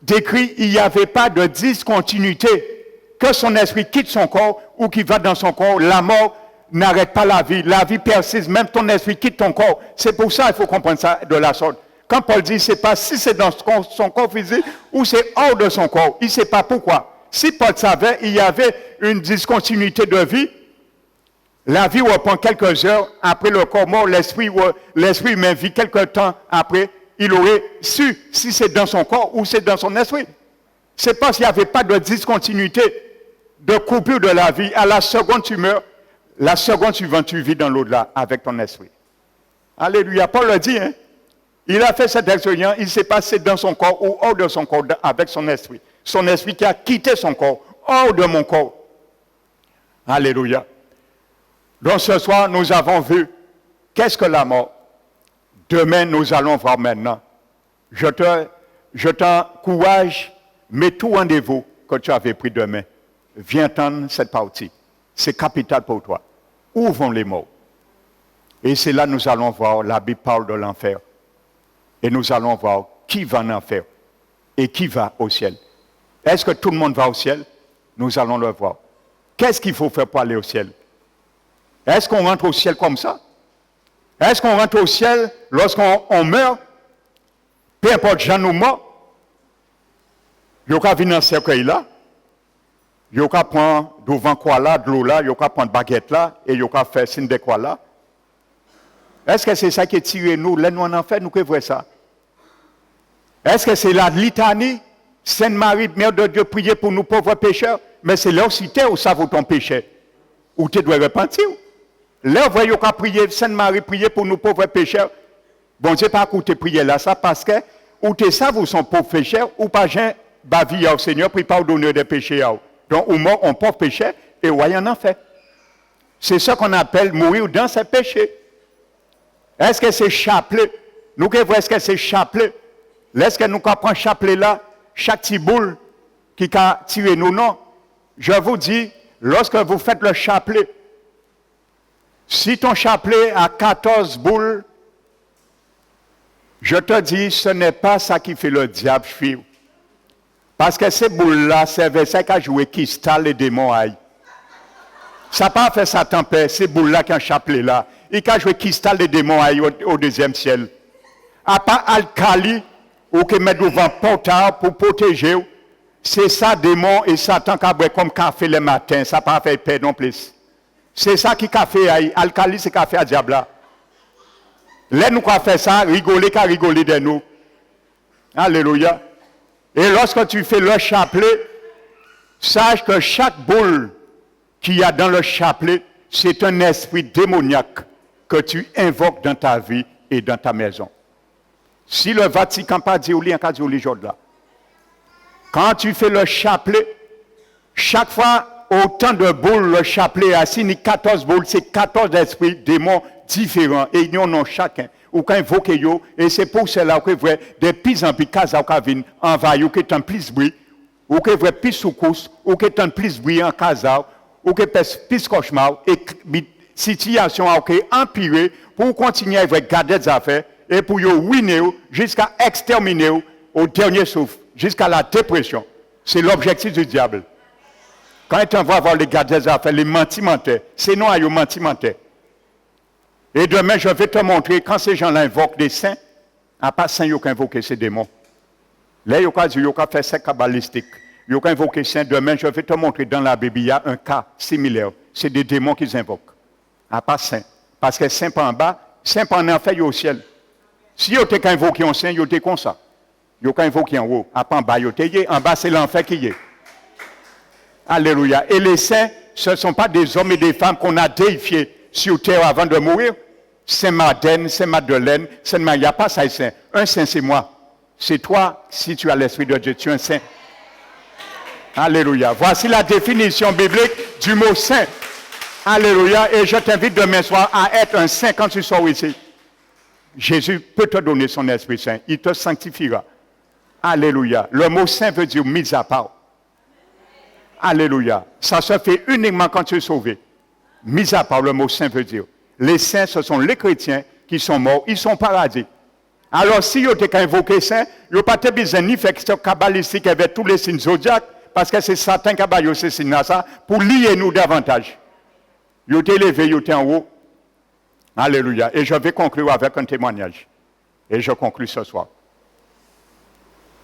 décrit, il n'y avait pas de discontinuité, que son esprit quitte son corps ou qu'il va dans son corps, la mort n'arrête pas la vie persiste, même ton esprit quitte ton corps. C'est pour ça qu'il faut comprendre ça de la sorte. Quand Paul dit, il ne sait pas si c'est dans son corps physique ou c'est hors de son corps, il ne sait pas pourquoi. Si Paul savait, il y avait une discontinuité de vie, la vie reprend quelques heures après le corps mort, l'esprit humain vit quelques temps après, il aurait su si c'est dans son corps ou c'est dans son esprit. C'est parce qu'il n'y avait pas de discontinuité, de coupure de la vie. À la seconde tu meurs, la seconde suivante tu vis dans l'au-delà avec ton esprit. Alléluia, Paul le dit, hein? Il a fait cette expérience, il s'est passé dans son corps ou hors de son corps avec son esprit. Son esprit qui a quitté son corps, hors de mon corps. Alléluia. Donc ce soir, nous avons vu qu'est-ce que la mort. Demain, nous allons voir maintenant. Je t'encourage, mets tout rendez-vous que tu avais pris demain. Viens entendre cette partie. C'est capital pour toi. Où vont les morts? Et c'est là que nous allons voir, la Bible parle de l'enfer. Et nous allons voir qui va en enfer et qui va au ciel. Est-ce que tout le monde va au ciel? Nous allons le voir. Qu'est-ce qu'il faut faire pour aller au ciel? Est-ce qu'on rentre au ciel comme ça? Est-ce qu'on rentre au ciel lorsqu'on meurt? Peu importe, Jean nous mort. Il y a venir dans ce cercueil là. Il y a prendre devant quoi là, de l'eau là, il y a prendre baguette là, et il y a faire signe de quoi là. Est-ce que c'est ça qui est tiré nous, là nous en enfer, nous que voyons ça? Est-ce que c'est la litanie, Sainte Marie, Mère de Dieu, priez pour nous pauvres pécheurs? mais c'est là aussi où ça vaut ton péché. Où tu dois repentir. Là, vous voyez qu'on prier, Sainte Marie prier pour nous pauvres pécheurs. Bon Dieu, pas écouter prier là, ça parce que, ou tu sais, vous sont pauvres pécheurs, ou pas, j'ai bavi au Seigneur, puis pardonner des péchés. Donc, ou mort, on pauvre péché, et ouais, en fait. C'est ça qu'on appelle mourir dans ses péchés. Est-ce que c'est chapelet? Nous, est-ce que c'est chapelet? Est-ce que nous comprenons chapelet là? Chaque petit boule qui a tiré nous, non. Je vous dis, lorsque vous faites le chapelet, si ton chapelet a 14 boules, je te dis, ce n'est pas ça qui fait le diable fuir. Parce que ces boules-là, c'est ça qui a joué qui stalle les démons aïe. Ça n'a pas fait sa tempête, ces boules-là qui ont chapelet là. Il a joué qui stalle les démons aïe au deuxième ciel. À part Alcali, ou qui met devant portable pour protéger, c'est ça, démon et Satan qui a boit comme café le matin. Ça n'a pas fait paix non plus. C'est ça qui a fait aïe. Alcali, c'est café à diable là. Là, nous avons fait ça, rigoler qu'à rigoler de nous. Alléluia. Et lorsque tu fais le chapelet, sache que chaque boule qu'il y a dans le chapelet, c'est un esprit démoniaque que tu invoques dans ta vie et dans ta maison. Si le Vatican pas dit au lit, en dit au lit là. Quand tu fais le chapelet, chaque fois, autant de boules, le chapelet a signé 14 boules, c'est 14 esprits démons différents, et ils en ont chacun. Ou quand invoquer yo, et c'est pour cela que vous voyez des pis en pis casa ou kavin envahi ou que tant plus bruit, ou que vous pis soukous, ou que tant plus bruit en casa, ou que pis cauchemar, et situation a empiré pour continuer à garder des affaires, et pour yo winner jusqu'à exterminer au dernier souffle, jusqu'à la dépression. C'est l'objectif du diable. Quand on va avoir les garder des affaires, les mentimentaires, c'est non à yo mentimentaires. Et demain, je vais te montrer, quand ces gens-là invoquent des saints, à part saints, ils ont invoqué ces démons. Là, ils ont fait ça kabbalistique. Ils ont invoqué saints. Demain, je vais te montrer dans la Bible, il y a un cas similaire. C'est des démons qu'ils invoquent. À part saints. Parce que saint pas en bas, saint pas en enfer, il est au ciel. Si ils ont invoqué un saint, ils ont été comme ça. Ils ont invoqué en haut. À part en bas, ils ont été en bas, c'est l'enfer qui y est. Alléluia. Et les saints, ce ne sont pas des hommes et des femmes qu'on a déifiés sur terre avant de mourir. Saint-Madeleine, Saint-Madeleine, Saint-Marie, il n'y a pas ça, saint. Un saint, c'est moi. C'est toi, si tu as l'Esprit de Dieu, tu es un saint. Alléluia. Voici la définition biblique du mot saint. Alléluia. Et je t'invite demain soir à être un saint quand tu sors ici. Jésus peut te donner son Esprit Saint. Il te sanctifiera. Alléluia. Le mot saint veut dire mis à part. Alléluia. Ça se fait uniquement quand tu es sauvé. Mis à part, le mot saint veut dire. Les saints, ce sont les chrétiens qui sont morts, ils sont paradis. Alors, si vous avez invoqué saint, vous n'avez pas besoin ni faire que kabbalistique avec tous les signes zodiaques, parce que c'est Satan qui a baillé ces signes-là, pour lier nous davantage. Vous êtes élevé, vous êtes en haut. Alléluia. Et je vais conclure avec un témoignage. Et je conclue ce soir.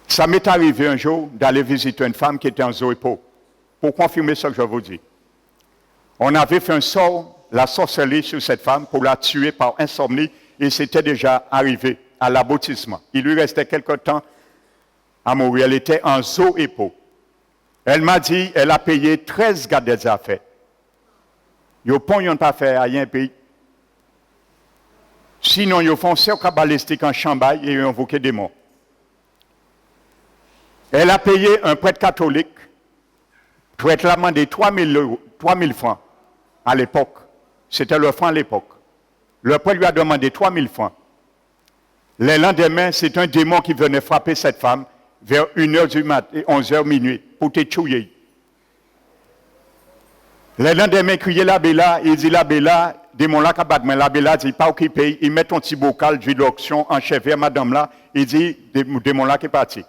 Ça m'est arrivé un jour d'aller visiter une femme qui était en Zoépo, pour confirmer ce que je vous dis. On avait fait un sort, la sorcellerie sur cette femme pour la tuer par insomnie et c'était déjà arrivé à l'aboutissement. Il lui restait quelque temps à mourir. Elle était en Zoépo. Elle m'a dit, elle a payé 13 gardes des affaires. Ils n'ont pas fait à un pays. Sinon, ils font cercle kabbalistique en chambaille et ils ont invoqué des morts. Elle a payé un prêtre catholique, prêtre l'a demandé 3 000 francs. À l'époque, c'était le franc à l'époque. Le prêtre lui a demandé 3 000 francs. Le lendemain, c'est un démon qui venait frapper cette femme vers 1h du matin et 11h minuit pour te tuer. Le lendemain, il criait la Béla, il dit la Béla, démon là, la Béla dit pas qui paye, il met ton petit bocal d'huile d'onction en chef madame là, il dit démon là qui est parti.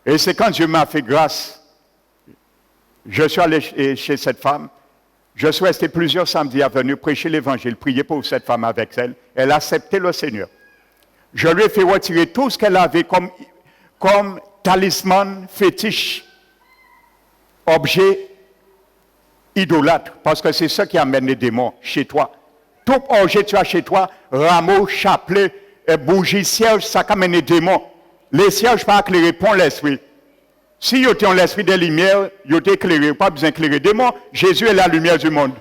Et c'est quand Dieu m'a fait grâce, je suis allé chez cette femme. Je suis resté plusieurs samedis à venir prêcher l'évangile, prier pour cette femme avec elle. Elle a accepté le Seigneur. Je lui ai fait retirer tout ce qu'elle avait comme talisman, fétiche, objet idolâtre, parce que c'est ça qui amène les démons chez toi. Tout objet que tu as chez toi, rameau, chapelet, bougie, cierge, ça amène les démons. Les cierges pas éclairer pour l'esprit. Si vous avez l'esprit de lumière, vous êtes éclairé, pas besoin d'éclairer. Démon, Jésus est la lumière du monde.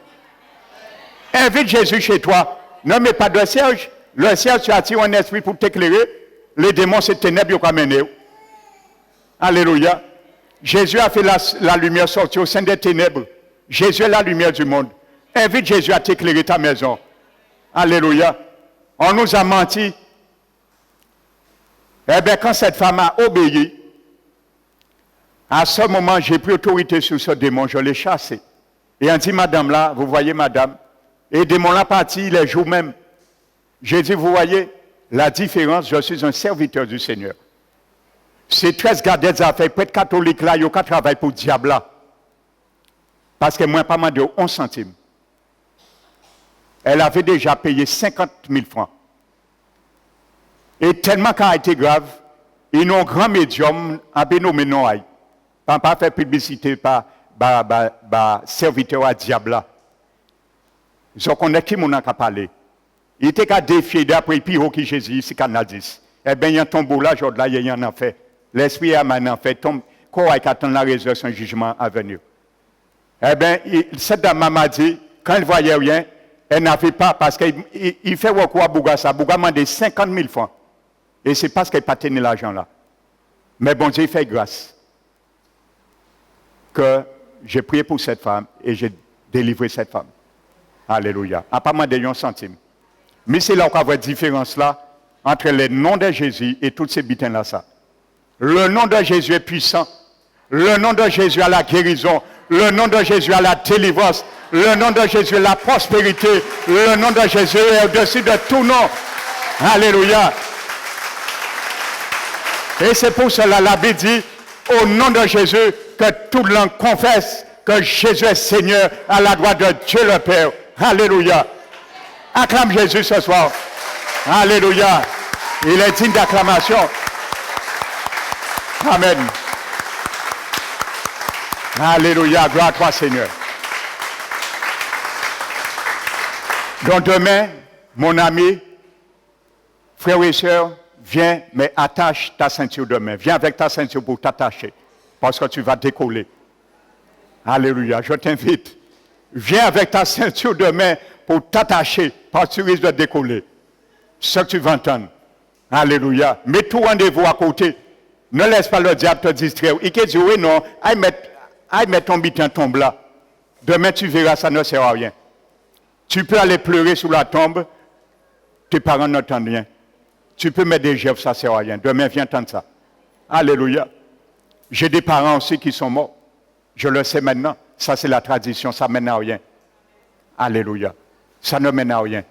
Invite Jésus chez toi. Ne mets pas de cierge. Le cierge, tu attires un esprit pour t'éclairer. Les démons, c'est ténèbres qui ont amené. Alléluia. Jésus a fait la lumière sortir au sein des ténèbres. Jésus est la lumière du monde. Invite Jésus à t'éclairer ta maison. Alléluia. On nous a menti. Eh bien, quand cette femme a obéi, à ce moment, j'ai pris autorité sur ce démon, je l'ai chassé. Et on dit, madame là, vous voyez madame, et le démon là parti les jours même. J'ai dit, vous voyez, la différence, je suis un serviteur du Seigneur. Ces 13 gardés des affaires, prêtre catholique là, ils ont qu'à travailler pour le diable là. Parce que moi, pas mal de 11 centimes. Elle avait déjà payé 50 000 francs. Et tellement qu'elle a été grave, ils ont un grand médium, à nommé Noaï. Pas faire publicité par serviteur à diable là. Ils connaissent qui mon a parlé. Il était qu'à défier d'après le pire qui Jésus, ici, Canadis. Eh bien, il y a un tombeau là, aujourd'hui, là, il y en a fait. L'esprit a maintenant fait tombe. Quoi qui attend la résurrection, un jugement à venir. Eh bien, cette dame m'a dit, quand elle voyait rien, elle n'avait pas, parce qu'il fait recours à Bougassa. Bouga m'a demandé 50 000 francs. Et c'est parce qu'elle n'a pas tenu l'argent là. Mais bon Dieu fait grâce que j'ai prié pour cette femme et j'ai délivré cette femme. Alléluia. À pas demandé un centime. Mais c'est là qu'on voit la différence là entre le nom de Jésus et tous ces bitins là ça. Le nom de Jésus est puissant. Le nom de Jésus a la guérison. Le nom de Jésus a la délivrance. Le nom de Jésus a la prospérité. Le nom de Jésus est au-dessus de tout nom. Alléluia. Et c'est pour cela la Bible dit, au nom de Jésus, que toute langue confesse que Jésus est Seigneur à la droite de Dieu le Père. Alléluia. Acclame Jésus ce soir. Alléluia. Il est digne d'acclamation. Amen. Alléluia. Gloire à toi, Seigneur. Donc demain, mon ami, frère et sœur, viens, mais attache ta ceinture demain. Viens avec ta ceinture pour t'attacher. Parce que tu vas décoller. Alléluia. Je t'invite. Viens avec ta ceinture demain pour t'attacher. Parce que tu risques de décoller. Ce que tu vas entendre. Alléluia. Mets tout rendez-vous à côté. Ne laisse pas le diable te distraire. Il te dit, oui, non, aille mettre ton bitin tombe là. Demain, tu verras, ça ne sert à rien. Tu peux aller pleurer sous la tombe. Tes parents n'entendent rien. Tu peux mettre des gestes, ça ne sert à rien. Demain, viens entendre ça. Alléluia. J'ai des parents aussi qui sont morts. Je le sais maintenant. Ça, c'est la tradition. Ça ne mène à rien. Alléluia. Ça ne mène à rien.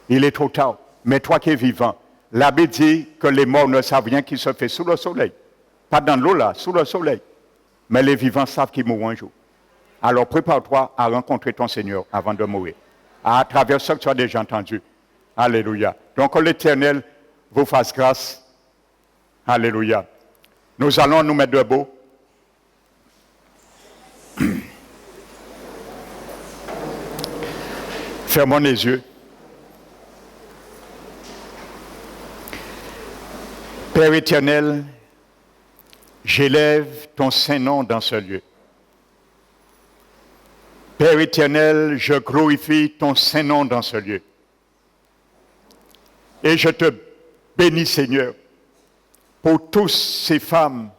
Il est trop tard. Mais toi qui es vivant, la Bible dit que les morts ne savent rien qui se fait sous le soleil. Pas dans l'eau là, sous le soleil. Mais les vivants savent qu'ils mourront un jour. Alors prépare-toi à rencontrer ton Seigneur avant de mourir. À travers ce que tu as déjà entendu. Alléluia. Donc que l'Éternel vous fasse grâce. Alléluia. Nous allons nous mettre debout. Fermons les yeux. Père éternel, j'élève ton Saint-Nom dans ce lieu. Père éternel, je glorifie ton Saint-Nom dans ce lieu. Et je te bénis, Seigneur, pour tous ces femmes,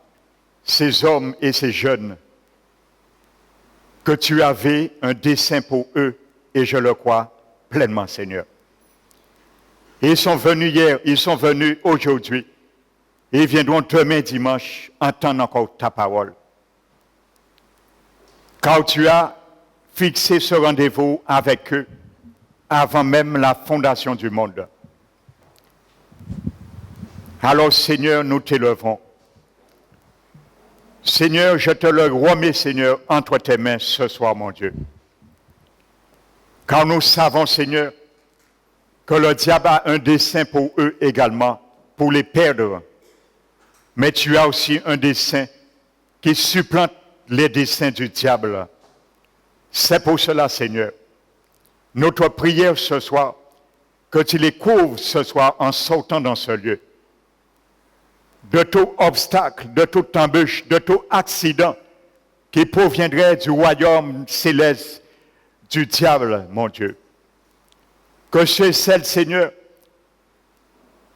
ces hommes et ces jeunes, que tu avais un dessein pour eux, et je le crois pleinement, Seigneur. Ils sont venus hier, ils sont venus aujourd'hui, et ils viendront demain dimanche entendre encore ta parole. Car tu as fixé ce rendez-vous avec eux avant même la fondation du monde. Alors Seigneur, nous t'élevons. Seigneur, je te le remets, Seigneur, entre tes mains ce soir, mon Dieu. Car nous savons, Seigneur, que le diable a un dessein pour eux également, pour les perdre. Mais tu as aussi un dessein qui supplante les desseins du diable. C'est pour cela, Seigneur, notre prière ce soir, que tu les couvres ce soir en sautant dans ce lieu. de tout obstacle, de toute embûche, de tout accident qui proviendrait du royaume céleste du diable, mon Dieu. Que ceux et celles, Seigneur,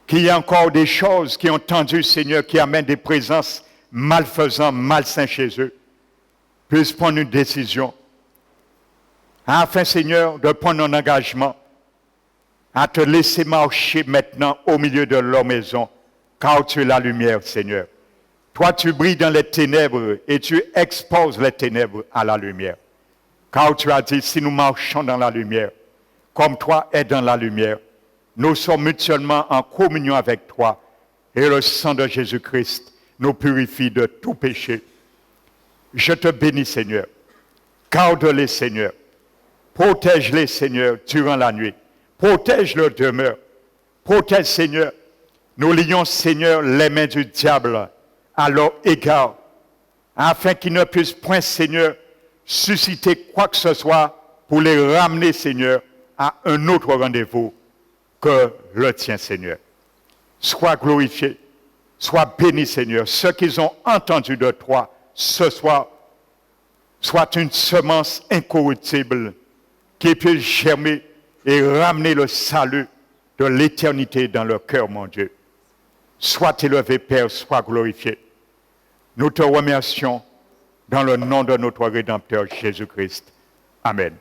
qui a encore des choses qui ont tendu, Seigneur, qui amènent des présences malfaisants, malsains chez eux, puissent prendre une décision, afin, Seigneur, de prendre un engagement à te laisser marcher maintenant au milieu de leur maison, car tu es la lumière, Seigneur. Toi, tu brilles dans les ténèbres et tu exposes les ténèbres à la lumière. Car tu as dit, si nous marchons dans la lumière, comme toi es dans la lumière, nous sommes mutuellement en communion avec toi et le sang de Jésus-Christ nous purifie de tout péché. Je te bénis, Seigneur. Garde-les, Seigneur. Protège-les, Seigneur, durant la nuit. Protège leur demeure. Protège, Seigneur. Nous lions, Seigneur, les mains du diable à leur égard, afin qu'ils ne puissent point, Seigneur, susciter quoi que ce soit pour les ramener, Seigneur, à un autre rendez-vous que le tien, Seigneur. Sois glorifié, sois béni, Seigneur. Ce qu'ils ont entendu de toi ce soir soit une semence incorruptible qui puisse germer et ramener le salut de l'éternité dans leur cœur, mon Dieu. Sois élevé, Père, sois glorifié. Nous te remercions dans le nom de notre Rédempteur Jésus-Christ. Amen.